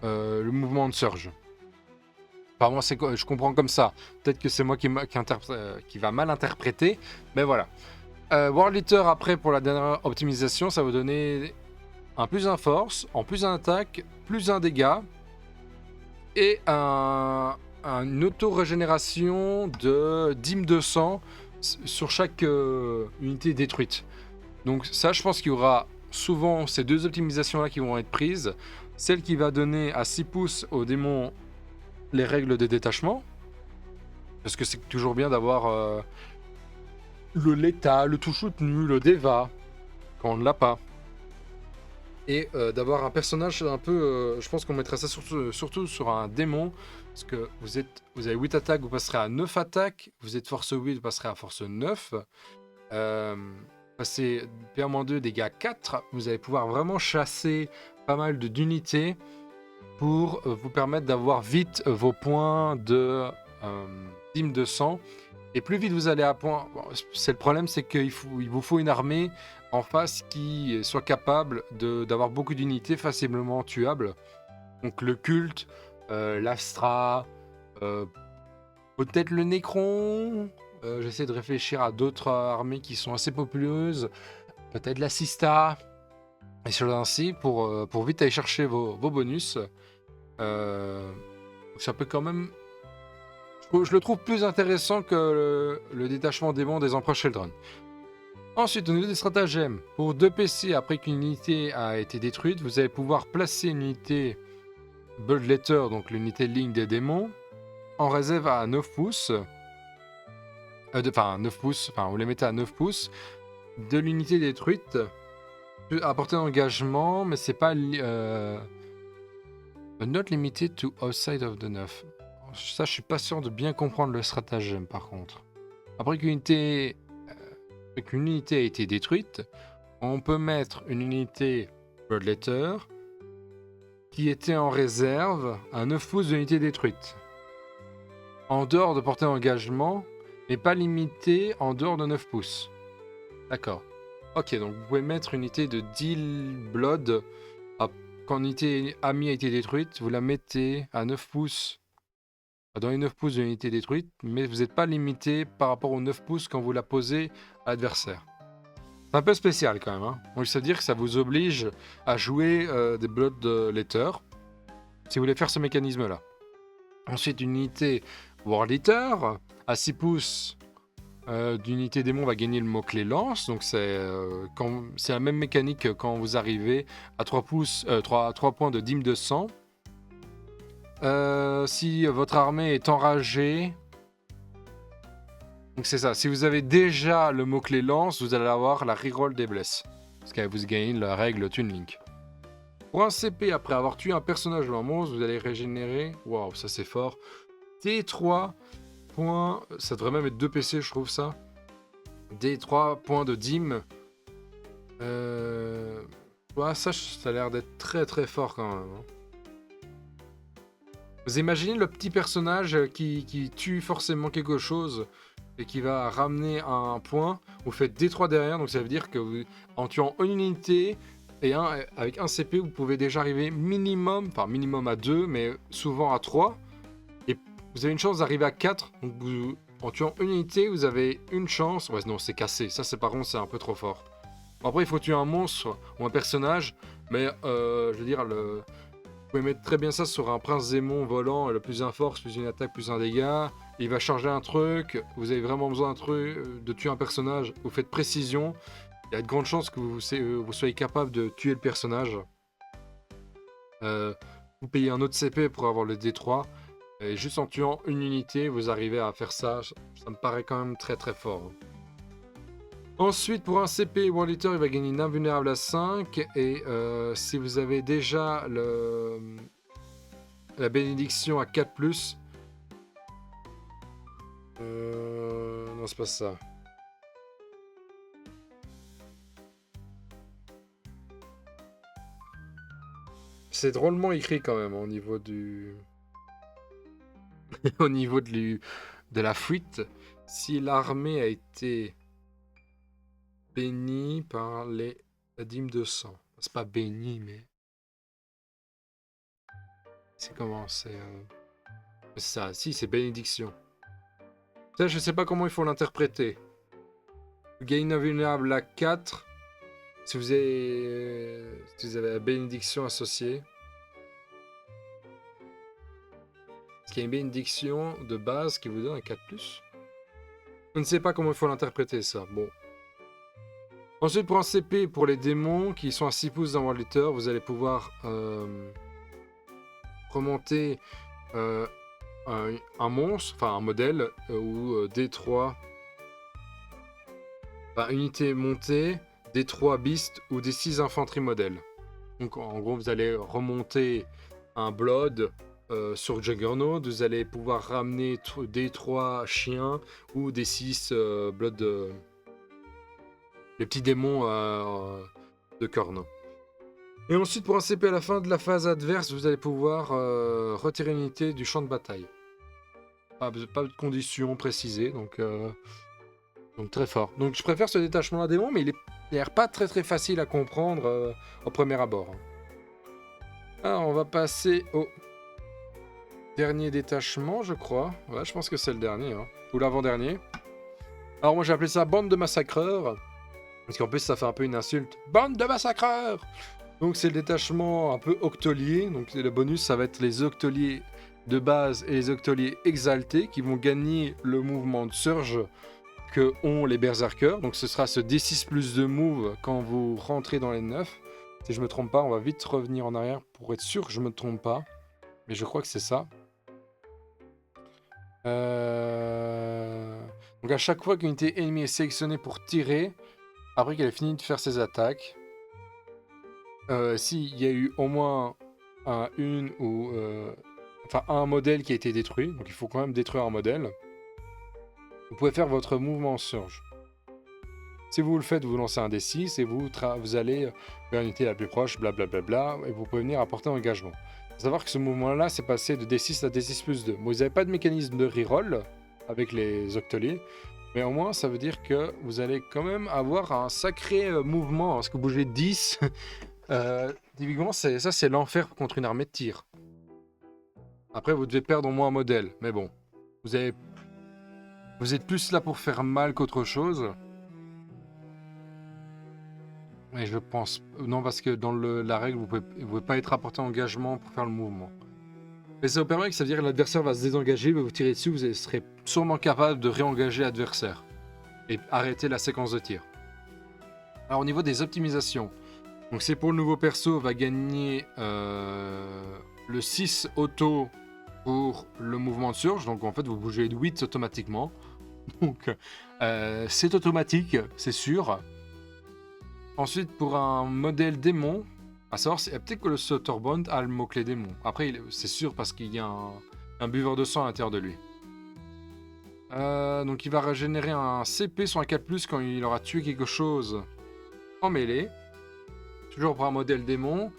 le mouvement de surge. Enfin, moi, je comprends comme ça. Peut-être que c'est moi qui va mal interpréter, mais voilà. World Eater, après, pour la dernière optimisation, ça va donner un plus 1 force, en plus 1 attaque, plus 1 dégât, et une auto-régénération de dîme de sang sur chaque unité détruite. Donc ça, je pense qu'il y aura souvent ces deux optimisations-là qui vont être prises. Celle qui va donner à 6 pouces aux démons les règles de détachement. Parce que c'est toujours bien d'avoir le létal, le tout soutenu, le déva, quand on ne l'a pas. et d'avoir un personnage un peu... je pense qu'on mettra ça surtout sur un démon, parce que vous avez 8 attaques, vous passerez à 9 attaques, vous êtes force 8, vous passerez à force 9, passer PA-2, dégâts 4, vous allez pouvoir vraiment chasser pas mal d'unités pour vous permettre d'avoir vite vos points de dîme de sang. Et plus vite vous allez à point, bon, c'est le problème, c'est qu'il vous faut une armée en face qui soit capable d'avoir beaucoup d'unités facilement tuables. Donc le culte, l'Astra, peut-être le Necron. J'essaie de réfléchir à d'autres armées qui sont assez populeuses. Peut-être la Sista. Et choses ainsi pour vite aller chercher vos bonus. Ça peut quand même... Je le trouve plus intéressant que le détachement démon des Empereurs Children. Ensuite, au niveau des stratagèmes, pour 2 PC, après qu'une unité a été détruite, vous allez pouvoir placer une unité Bloodletter, donc l'unité de ligne des démons, en réserve à 9 pouces. Enfin, 9 pouces, enfin, vous les mettez à 9 pouces de l'unité détruite. À portée d'engagement, mais c'est pas... not limited to outside of the 9. Ça, je suis pas sûr de bien comprendre le stratagème, par contre. Après qu'une unité a été détruite, on peut mettre une unité Bloodletter qui était en réserve à 9 pouces de l'unité détruite. En dehors de portée d'engagement, mais pas limité en dehors de 9 pouces. D'accord. Ok, donc vous pouvez mettre une unité de Deal Blood. Quand une unité amie a été détruite, vous la mettez à 9 pouces. Dans les 9 pouces de l'unité détruite, mais vous n'êtes pas limité par rapport aux 9 pouces quand vous la posez à l'adversaire. C'est un peu spécial quand même. Hein. Donc ça veut dire que ça vous oblige à jouer des Bloodletter si vous voulez faire ce mécanisme-là. Ensuite, une unité War Eater à 6 pouces d'unité démon va gagner le mot-clé lance. Donc c'est la même mécanique que quand vous arrivez à 3 points de dîme de sang. Si votre armée est enragée, donc c'est ça, si vous avez déjà le mot-clé lance, vous allez avoir la reroll des blesses, parce qu'elle vous gagne la règle Tune Link. Pour un CP, après avoir tué un personnage ou un monstre, vous allez régénérer, waouh, ça c'est fort, D3 points, ça devrait même être 2 PC, je trouve ça, D3 points de dîme. Ouais, ça a l'air d'être très très fort quand même. Hein. Vous imaginez le petit personnage qui tue forcément quelque chose et qui va ramener un point. Vous faites D3 derrière, donc ça veut dire que en tuant une unité et avec un CP, vous pouvez déjà arriver minimum à 2, mais souvent à 3. Et vous avez une chance d'arriver à 4. Donc en tuant une unité, vous avez une chance. Ouais, non, c'est cassé. Ça, par contre, c'est un peu trop fort. Après, il faut tuer un monstre ou un personnage, mais je veux dire, vous pouvez mettre très bien ça sur un prince démon volant, le plus un force, plus une attaque, plus un dégât. Il va charger un truc, vous avez vraiment besoin de tuer un personnage, vous faites précision. Il y a de grandes chances que vous soyez capable de tuer le personnage. Vous payez un autre CP pour avoir le D3. Et juste en tuant une unité, vous arrivez à faire ça. Ça me paraît quand même très très fort. Ensuite, pour un CP War Eater, il va gagner une invulnérable à 5. Et si vous avez déjà la bénédiction à 4+, non, c'est pas ça. C'est drôlement écrit quand même au niveau du... au niveau de la fuite. Si l'armée a été... béni par la dîme de sang. C'est pas béni, mais... C'est comment? C'est ça, si, c'est bénédiction. Ça, je sais pas comment il faut l'interpréter. Gain invulnérable à 4. Si vous avez la bénédiction associée. Est-ce qu'il y a une bénédiction de base qui vous donne un 4+. Je ne sais pas comment il faut l'interpréter, ça. Bon. Ensuite, pour un CP, pour les démons qui sont à 6 pouces dans War Eater, vous allez pouvoir remonter un monstre, enfin un modèle, ou D3, unité montée, D3 beast ou D6 infanterie modèle. Donc en gros, vous allez remonter un Blood sur Juggernaut. Vous allez pouvoir ramener des 3 chiens ou des 6 Blood... les petits démons de cornes. Et ensuite, pour un CP à la fin de la phase adverse, vous allez pouvoir retirer une unité du champ de bataille. Pas de conditions précisées, donc très fort. Donc je préfère ce détachement-là démon, mais il a l'air pas très facile à comprendre au premier abord. Alors on va passer au dernier détachement, je crois. Ouais, je pense que c'est le dernier, hein. Ou l'avant-dernier. Alors moi j'ai appelé ça bande de massacreurs, parce qu'en plus ça fait un peu une insulte. Bande de massacreurs. Donc c'est le détachement un peu octolier. Donc le bonus, ça va être les octoliers de base et les octoliers exaltés qui vont gagner le mouvement de surge que ont les berserkers. Donc ce sera ce D6 plus de move quand vous rentrez dans les 9. Si je me trompe pas, on va vite revenir en arrière pour être sûr que je me trompe pas. Mais je crois que c'est ça. Donc à chaque fois qu'une unité ennemie est sélectionnée pour tirer, après qu'elle ait fini de faire ses attaques, s'il y a eu au moins un modèle qui a été détruit, donc il faut quand même détruire un modèle, vous pouvez faire votre mouvement en surge. Si vous le faites, vous lancez un D6 et vous allez vers l'unité la plus proche, blablabla, et vous pouvez venir apporter un engagement. Il faut savoir que ce mouvement-là, c'est passé de D6 à D6 plus 2. Bon, vous n'avez pas de mécanisme de reroll avec les octoliers, mais au moins, ça veut dire que vous allez quand même avoir un sacré mouvement, parce que bouger 10... typiquement, ça c'est l'enfer contre une armée de tir. Après, vous devez perdre au moins un modèle, mais bon, vous êtes plus là pour faire mal qu'autre chose. Mais je pense non, parce que dans la règle, vous pouvez pas être apporté engagement pour faire le mouvement. Mais ça vous permet que ça veut dire que l'adversaire va se désengager, va vous tirer dessus, vous serez sûrement capable de réengager l'adversaire et arrêter la séquence de tir. Alors au niveau des optimisations. Donc c'est pour le nouveau perso, va gagner le 6 auto pour le mouvement de surge. Donc en fait vous bougez de 8 automatiquement. Donc c'est automatique, c'est sûr. Ensuite pour un modèle démon, à savoir peut-être que le Sotterbond a le mot-clé démon. Après c'est sûr parce qu'il y a un buveur de sang à l'intérieur de lui. Donc il va régénérer un CP sur un 4+, quand il aura tué quelque chose en mêlée. Toujours pour un modèle démon.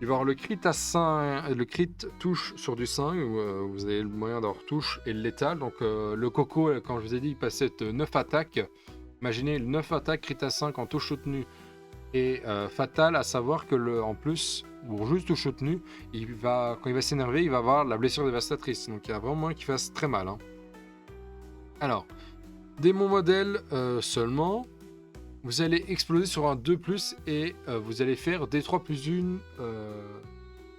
Il va avoir le crit à 5, le crit touche sur du 5, où vous avez le moyen d'avoir touche et le létal. Donc le coco, quand je vous ai dit, il passait de 9 attaques. Imaginez 9 attaques, crit à 5 en touche soutenue et fatal, à savoir que en plus, bon, juste touche soutenue, quand il va s'énerver, il va avoir la blessure dévastatrice. Donc il y a vraiment moyen qu'il fasse très mal. Hein. Alors, démon modèle seulement. Vous allez exploser sur un 2+, et vous allez faire D3 plus 1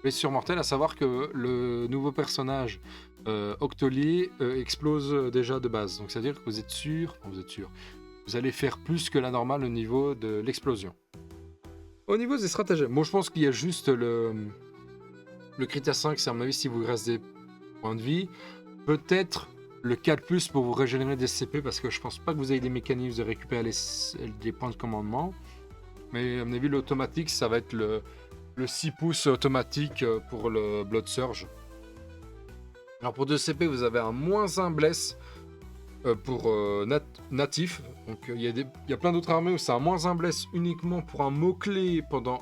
blessure mortelle, à savoir que le nouveau personnage Octolier explose déjà de base. Donc c'est-à-dire que vous êtes sûr, vous allez faire plus que la normale au niveau de l'explosion. Au niveau des stratagèmes, moi je pense qu'il y a juste le crit à 5, c'est à mon avis si vous reste des points de vie. Peut-être le 4+ pour vous régénérer des CP, parce que je pense pas que vous ayez des mécanismes de récupérer les points de commandement. Mais à mon avis, l'automatique, ça va être le 6 pouces automatique pour le Blood Surge. Alors pour 2 CP, vous avez un -1 bless pour natif. Donc il y a plein d'autres armées où c'est un -1 bless uniquement pour un mot-clé pendant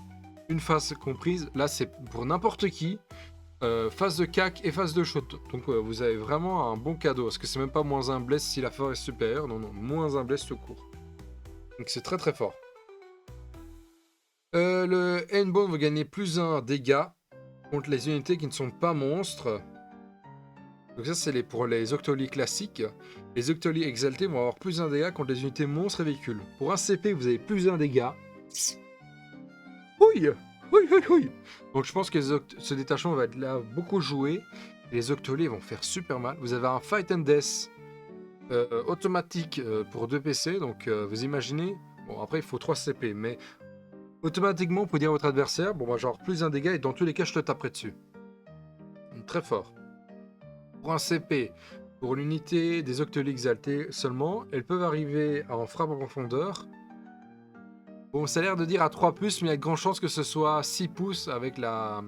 une phase comprise. Là, c'est pour n'importe qui. Phase de cac et phase de shot. Donc vous avez vraiment un bon cadeau. Parce que c'est même pas -1 bless si la force est supérieure. Non, -1 bless tout court. Donc c'est très fort. Le Handbone va gagner +1 dégâts contre les unités qui ne sont pas monstres. Donc ça c'est pour les Octoliers classiques. Les Octoliers exaltés vont avoir +1 dégâts contre les unités monstres et véhicules. Pour un CP vous avez +1 dégâts. Oui. Donc je pense que ce détachement va être là beaucoup joué. Les Octoliers vont faire super mal. Vous avez un Fight and Death automatique pour 2 PC. Donc vous imaginez. Bon après il faut 3 CP. Mais automatiquement vous pouvez dire à votre adversaire, bon moi genre +1 dégâts et dans tous les cas je te taperai dessus. Donc, très fort. Pour un CP, pour l'unité des Octoliers exaltés seulement, elles peuvent arriver en frappe en profondeur. Bon, ça a l'air de dire à 3 pouces, mais il y a de grandes chances que ce soit 6 pouces avec la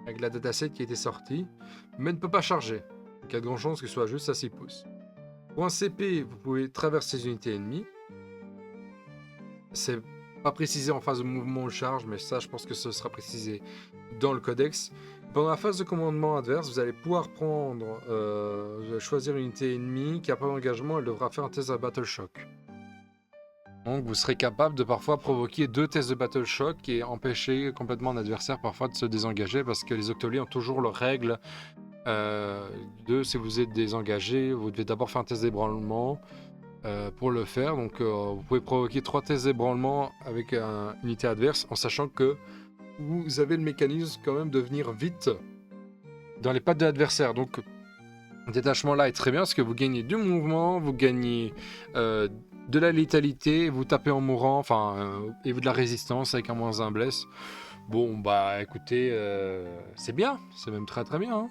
dataset qui a été sortie, mais ne peut pas charger. Donc il y a de grandes chances que ce soit juste à 6 pouces. Pour un CP, vous pouvez traverser les unités ennemies. C'est pas précisé en phase de mouvement de charge, mais ça, je pense que ce sera précisé dans le codex. Pendant la phase de commandement adverse, vous allez pouvoir choisir une unité ennemie qui n'a pas d'engagement, elle devra faire un test à Battle Shock. Donc vous serez capable de parfois provoquer 2 tests de Battle Shock et empêcher complètement un adversaire parfois de se désengager parce que les octoliers ont toujours leur règle de si vous êtes désengagé, vous devez d'abord faire un test d'ébranlement pour le faire. Donc vous pouvez provoquer 3 tests d'ébranlement avec une unité adverse en sachant que vous avez le mécanisme quand même de venir vite dans les pattes de l'adversaire. Donc le détachement là est très bien parce que vous gagnez du mouvement, vous gagnez de la létalité, vous tapez en mourant, et vous de la résistance avec un -1 bless. Bon bah écoutez, c'est bien, c'est même très très bien. Hein.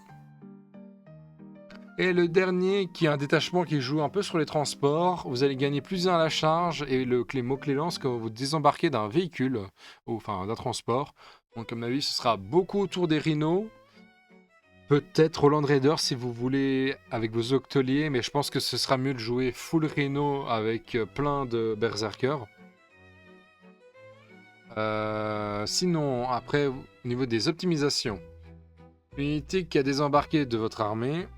Et le dernier qui est un détachement qui joue un peu sur les transports, vous allez gagner +1 à la charge et le mot-clé lance quand vous désembarquez d'un véhicule, ou enfin d'un transport. Donc à mon avis ce sera beaucoup autour des rhinos. Peut-être Land Raider si vous voulez avec vos octoliers, mais je pense que ce sera mieux de jouer full rhino avec plein de berserkers. Sinon, après, au niveau des optimisations, l'unité qui a désembarqué de votre armée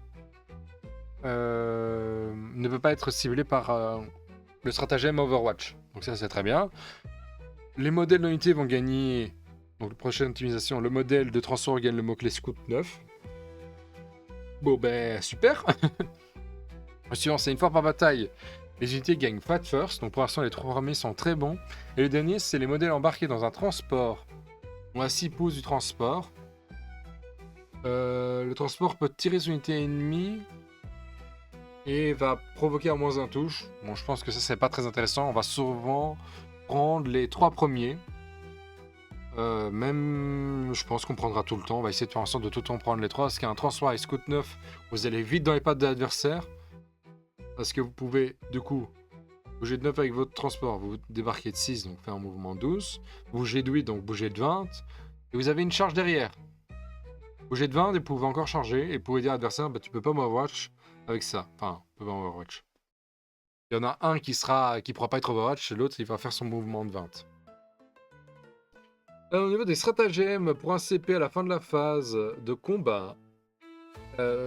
ne peut pas être ciblée par le stratagème Overwatch. Donc ça, c'est très bien. Les modèles d'unité vont gagner, donc la prochaine optimisation, le modèle de transport gagne le mot-clé Scout 9. Bon ben, super. Le suivant, c'est une fois par bataille. Les unités gagnent Fat First, donc pour l'instant les 3 armées sont très bons. Et le dernier, c'est les modèles embarqués dans un transport. On a 6 pouces du transport. Le transport peut tirer son unité ennemie et va provoquer un -1 touche. Bon, je pense que ça, c'est pas très intéressant. On va souvent prendre les 3 premiers. Même, je pense qu'on prendra tout le temps. On va essayer de faire en sorte de tout le temps prendre les 3. Parce qu'un transport avec Scout 9, vous allez vite dans les pattes de l'adversaire. Parce que vous pouvez, du coup, bouger de 9 avec votre transport. Vous débarquez de 6, donc faire un mouvement de 12. Bouger de 8, donc bouger de 20. Et vous avez une charge derrière. Bouger de 20 et vous pouvez encore charger. Et vous pouvez dire à l'adversaire, bah, tu peux pas m'overwatch avec ça. Enfin, tu peux pas m'overwatch. Il y en a un qui pourra pas être overwatch, et l'autre, il va faire son mouvement de 20. Au niveau des stratagèmes, pour un CP à la fin de la phase de combat,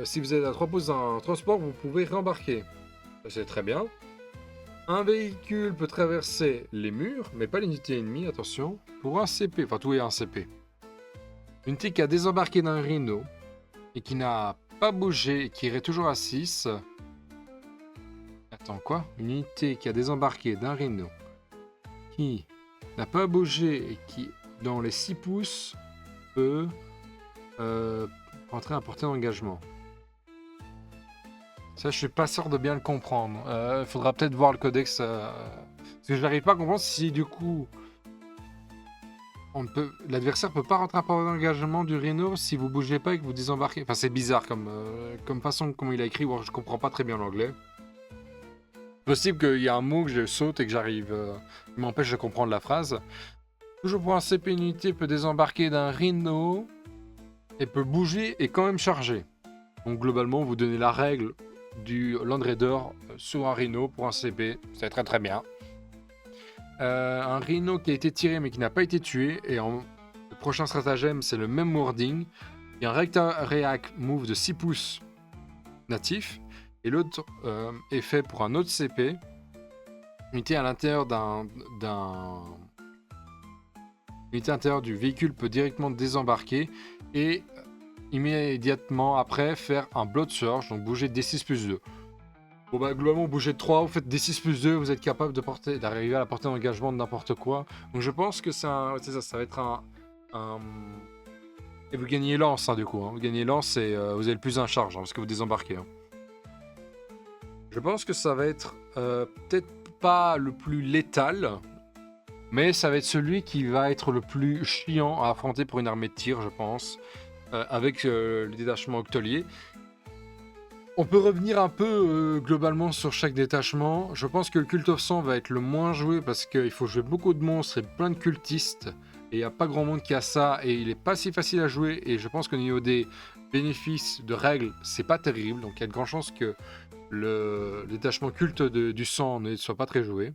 si vous êtes à 3 pouces d'un transport, vous pouvez réembarquer. C'est très bien. Un véhicule peut traverser les murs, mais pas l'unité ennemie, attention. Pour un CP, enfin tout est un CP. Une unité qui a désembarqué d'un rhino et qui n'a pas bougé et qui irait toujours à 6. Attends, quoi? Une unité qui a désembarqué d'un rhino qui n'a pas bougé et qui, dans les 6 pouces, peut rentrer à portée d'engagement. Ça, je suis pas sûr de bien le comprendre. Il faudra peut-être voir le codex. Parce que je n'arrive pas à comprendre si, du coup, l'adversaire peut pas rentrer à portée d'engagement du rhino si vous bougez pas et que vous désembarquez. Enfin, c'est bizarre comme façon comme il a écrit. Je comprends pas très bien l'anglais. Possible qu'il y a un mot que je saute et que j'arrive, qui m'empêche de comprendre la phrase. Toujours pour un CP, une unité peut désembarquer d'un rhino et peut bouger et quand même charger. Donc globalement, vous donnez la règle du Land Raider sur un rhino pour un CP, c'est très très bien. Un rhino qui a été tiré mais qui n'a pas été tué, et le prochain stratagème c'est le même wording. Il y a un react move de 6 pouces natif, et l'autre est fait pour un autre CP. Unité à l'intérieur l'unité intérieure du véhicule peut directement désembarquer et immédiatement après faire un Blood Surge, donc bouger D6+2. Bon bah globalement bouger de 3, vous faites D6+2, vous êtes capable d'arriver à la portée d'engagement de n'importe quoi. Donc je pense que ça va être un... Et vous gagnez lance du coup, hein. Vous gagnez lance et vous avez le +1 charge parce que vous désembarquez. Hein. Je pense que ça va être peut-être pas le plus létal, mais ça va être celui qui va être le plus chiant à affronter pour une armée de tir, je pense. Avec le détachement octolier. On peut revenir un peu globalement sur chaque détachement. Je pense que le Cult of Sang va être le moins joué parce qu'il faut jouer beaucoup de monstres et plein de cultistes. Et il n'y a pas grand monde qui a ça et il est pas si facile à jouer. Et je pense qu'au niveau des bénéfices de règles, c'est pas terrible. Donc il y a de grandes chances que le détachement culte du sang ne soit pas très joué.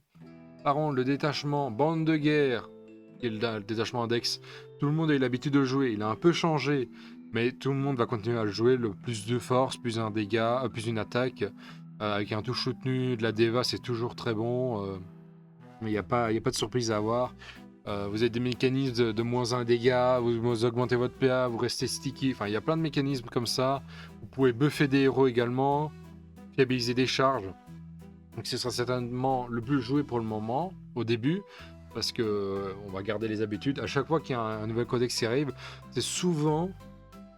Par contre, le détachement bande de guerre, qui est le détachement index, tout le monde a eu l'habitude de le jouer. Il a un peu changé. Mais tout le monde va continuer à le jouer, le plus de force, plus un dégât, plus une attaque. Avec un touche soutenu, de la Deva, c'est toujours très bon. Mais il n'y a pas de surprise à avoir. Vous avez des mécanismes de moins 1 dégâts, vous augmentez votre PA, vous restez sticky. Enfin, il y a plein de mécanismes comme ça. Vous pouvez buffer des héros également, fiabiliser des charges. Donc ce sera certainement le plus joué pour le moment, au début. Parce que on va garder les habitudes. À chaque fois qu'il y a un nouvel codex qui arrive, c'est souvent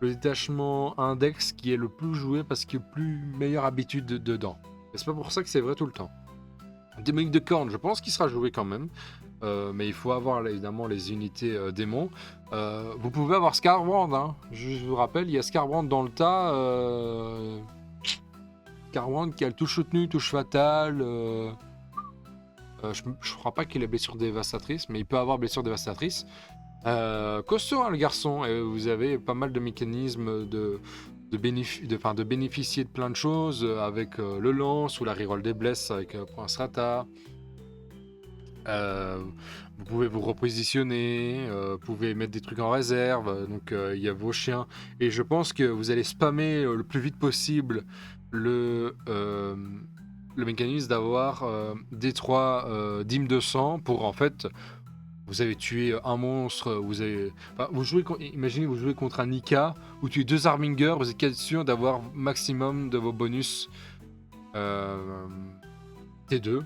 le détachement index qui est le plus joué parce qu'il y a plus meilleure habitude dedans. Mais c'est pas pour ça que c'est vrai tout le temps. Démonique de Corne, je pense qu'il sera joué quand même. Mais il faut avoir là, évidemment les unités démons. Vous pouvez avoir Scarbrand, hein. Je vous rappelle, il y a Scarbrand dans le tas. Scarbrand qui a le touche soutenu, touche fatale. Je crois pas qu'il ait blessure dévastatrice, mais il peut avoir blessure dévastatrice. Costaud, hein, le garçon, et vous avez pas mal de mécanismes de bénéficier de plein de choses avec le lance ou la reroll des blesses avec point strata. Vous pouvez vous repositionner, vous pouvez mettre des trucs en réserve, donc il y a vos chiens. Et je pense que vous allez spammer le plus vite possible le mécanisme d'avoir des 3 dîmes de sang pour en fait. Vous avez tué un monstre, imaginez vous jouez contre un Nika, vous tuez 2 Armingers, vous êtes quasi sûr d'avoir maximum de vos bonus T2.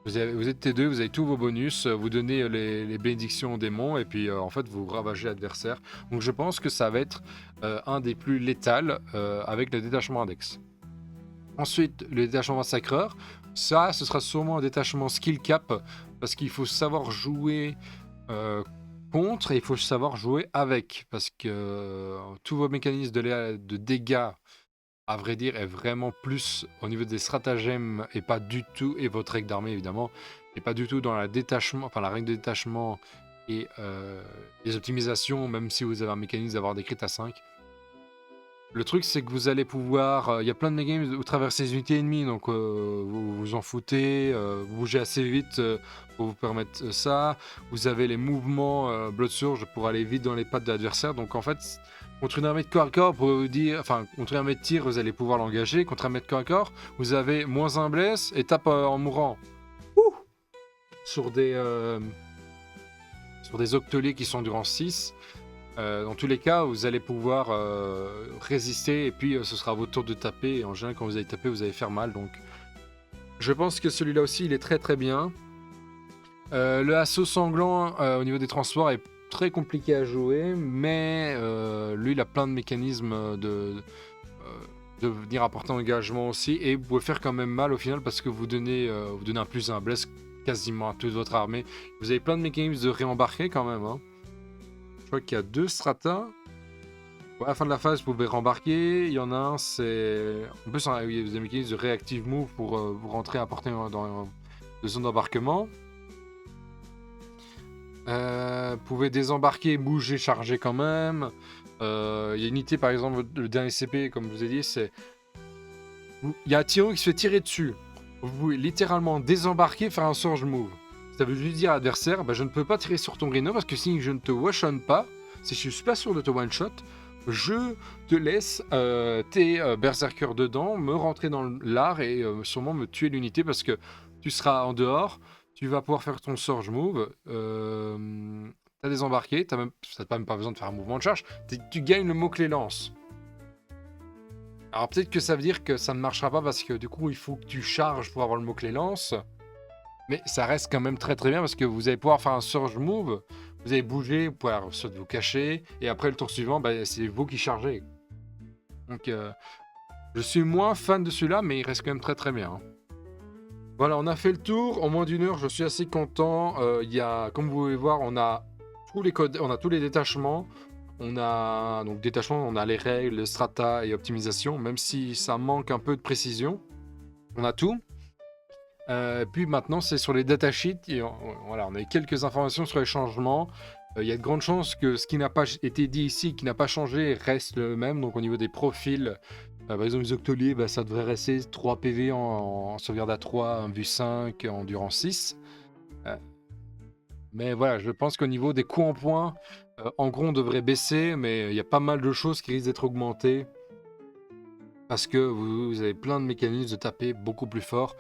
Vous êtes T2, vous avez tous vos bonus, vous donnez les bénédictions aux démons, et puis en fait vous ravagez l'adversaire. Donc je pense que ça va être un des plus létals avec le détachement index. Ensuite, le détachement massacreur, ça, ce sera sûrement un détachement skill cap, parce qu'il faut savoir jouer contre et il faut savoir jouer avec, parce que tous vos mécanismes de dégâts, à vrai dire, est vraiment plus au niveau des stratagèmes et pas du tout, et votre règle d'armée évidemment, et pas du tout dans la règle de détachement et les optimisations, même si vous avez un mécanisme d'avoir des crits à 5. Le truc, c'est que vous allez pouvoir... Il y a plein de mécanismes où vous traversez les unités ennemies, donc vous vous en foutez, vous bougez assez vite pour vous permettre ça. Vous avez les mouvements Blood Surge pour aller vite dans les pattes de l'adversaire. Donc en fait, contre une armée de corps à corps, pour vous dire... Enfin, contre une armée de tir, vous allez pouvoir l'engager. Contre une armée de corps à corps, vous avez moins 1 bless et tape en mourant. Ouh, sur des octoliers qui sont du rang 6. Dans tous les cas, vous allez pouvoir résister et puis ce sera à votre tour de taper. Et en général, quand vous allez taper, vous allez faire mal. Donc, je pense que celui-là aussi, il est très très bien. Le assaut sanglant au niveau des transports est très compliqué à jouer, mais lui, il a plein de mécanismes de venir apporter un engagement aussi. Et vous pouvez faire quand même mal au final parce que vous donnez un plus un bless quasiment à toute votre armée. Vous avez plein de mécanismes de réembarquer quand même, hein. Je crois qu'il y a 2 stratas. À la fin de la phase, vous pouvez rembarquer. Il y en a un, c'est... En plus, il y a des mécanismes de reactive move pour vous rentrer à portée dans de zone d'embarquement. Vous pouvez désembarquer, bouger, charger quand même. Il y a une unité, par exemple, le dernier CP, comme je vous ai dit, c'est... Il y a un tyran qui se fait tirer dessus. Vous pouvez littéralement désembarquer, faire un surge move. Ça veut juste dire à l'adversaire, je ne peux pas tirer sur ton rhino parce que si je ne te one-shot pas, si je suis pas sûr de te one-shot, je te laisse tes berserkers dedans, me rentrer dans l'art et sûrement me tuer l'unité parce que tu seras en dehors, tu vas pouvoir faire ton surge move, t'as désembarqué, ça n'a même pas besoin de faire un mouvement de charge, tu gagnes le mot-clé lance. Alors peut-être que ça veut dire que ça ne marchera pas parce que du coup il faut que tu charges pour avoir le mot-clé lance. Mais ça reste quand même très très bien parce que vous allez pouvoir faire un surge move, vous allez bouger, vous pouvez soit vous cacher, et après le tour suivant, c'est vous qui chargez. Donc je suis moins fan de celui-là, mais il reste quand même très très bien. Voilà, on a fait le tour, en moins d'1 heure, je suis assez content. Comme vous pouvez voir, on a tous les codes, on a tous les détachements. On a donc détachement, on a les règles, le strata et optimisation, même si ça manque un peu de précision. On a tout. Puis maintenant, c'est sur les datasheets. Et voilà, on a quelques informations sur les changements. Il y a de grandes chances que ce qui n'a pas été dit ici, qui n'a pas changé, reste le même. Donc au niveau des profils, par exemple les octoliers, bah, ça devrait rester 3 PV en sauvegarde à 3, en vue 5, en endurance 6. Mais voilà, je pense qu'au niveau des coups en points, en gros on devrait baisser, mais il y a pas mal de choses qui risquent d'être augmentées. Parce que vous avez plein de mécanismes de taper beaucoup plus fort.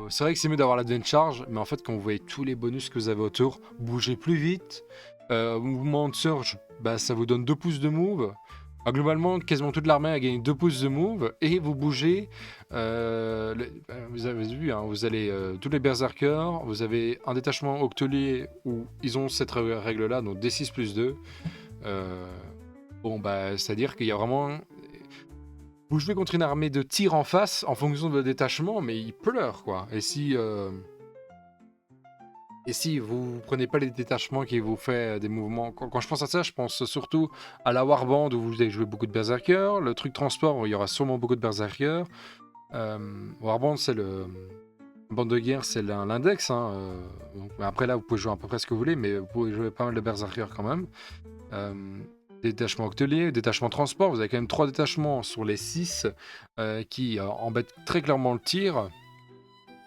C'est vrai que c'est mieux d'avoir l'advance charge, mais en fait, quand vous voyez tous les bonus que vous avez autour, bougez plus vite. Mouvement de surge, bah, ça vous donne 2 pouces de move. Globalement, quasiment toute l'armée a gagné 2 pouces de move et vous bougez. Vous avez vu, hein, vous allez tous les berserkers, vous avez un détachement octolier où ils ont cette règle-là, donc D6 plus 2. Bon, bah, c'est-à-dire qu'il y a vraiment. Vous jouez contre une armée de tir en face en fonction de votre détachement, mais il pleure, quoi. Et si vous prenez pas les détachements qui vous fait des mouvements... Quand je pense à ça, je pense surtout à la Warband où vous allez jouer beaucoup de berserkers, le truc transport où il y aura sûrement beaucoup de berserkers. Warband, c'est le... Bande de guerre, c'est l'index. Hein, donc, après là, vous pouvez jouer à peu près ce que vous voulez, mais vous pouvez jouer pas mal de berserkers quand même. Détachement octolier, détachement transport, vous avez quand même 3 détachements sur les 6 qui embêtent très clairement le tir.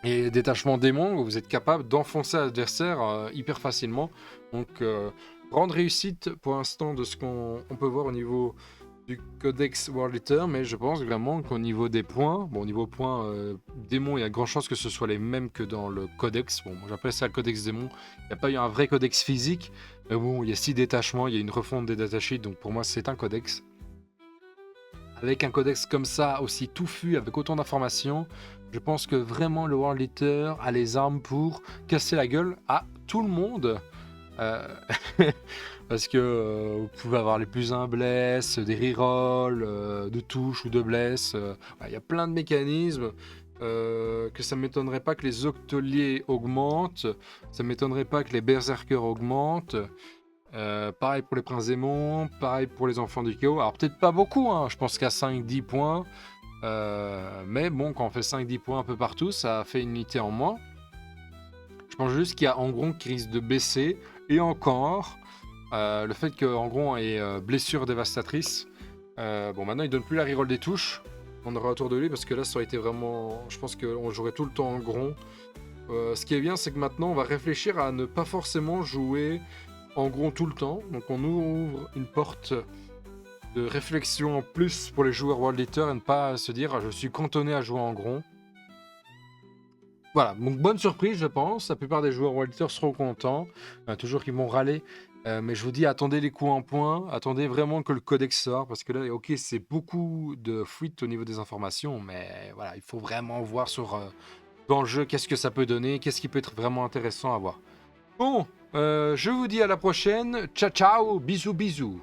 Et détachement démon, où vous êtes capable d'enfoncer l'adversaire hyper facilement. Donc, grande réussite pour l'instant de ce qu'on peut voir au niveau du codex World Eater, mais je pense vraiment qu'au niveau des points, bon, au niveau points démon, il y a de grandes chances que ce soit les mêmes que dans le codex. Bon, j'appelle ça le codex démon. Il n'y a pas eu un vrai codex physique, mais bon, il y a 6 détachements, il y a une refonte des datasheets, donc pour moi, c'est un codex. Avec un codex comme ça, aussi touffu, avec autant d'informations, je pense que vraiment le World Eater a les armes pour casser la gueule à tout le monde. Parce que vous pouvez avoir les plus 1 bless, des rerolls, de touches ou de bless. Il y a plein de mécanismes. Que ça m'étonnerait pas que les octoliers augmentent. Ça m'étonnerait pas que les berserkers augmentent. Pareil pour les princes démons, pareil pour les enfants du chaos. Alors peut-être pas beaucoup, hein, je pense qu'à 5-10 points. Mais bon, quand on fait 5-10 points un peu partout, ça fait une unité en moins. Je pense juste qu'il y a Angron qui risque de baisser. Et encore, le fait que Angron ait blessure dévastatrice. Bon, maintenant il donne plus la reroll des touches. On aura autour de lui parce que là ça aurait été vraiment... Je pense qu'on jouerait tout le temps Angron. Ce qui est bien, c'est que maintenant on va réfléchir à ne pas forcément jouer Angron tout le temps. Donc on ouvre une porte de réflexion en plus pour les joueurs World Eater et ne pas se dire ah, je suis cantonné à jouer Angron. Voilà, donc bonne surprise je pense, la plupart des joueurs World Eater seront contents, toujours qu'ils vont râler, mais je vous dis attendez les coups en point, attendez vraiment que le codex sort, parce que là ok c'est beaucoup de fuite au niveau des informations, mais voilà, il faut vraiment voir sur dans le jeu qu'est-ce que ça peut donner, qu'est-ce qui peut être vraiment intéressant à voir. Bon, je vous dis à la prochaine, ciao ciao, bisous bisous.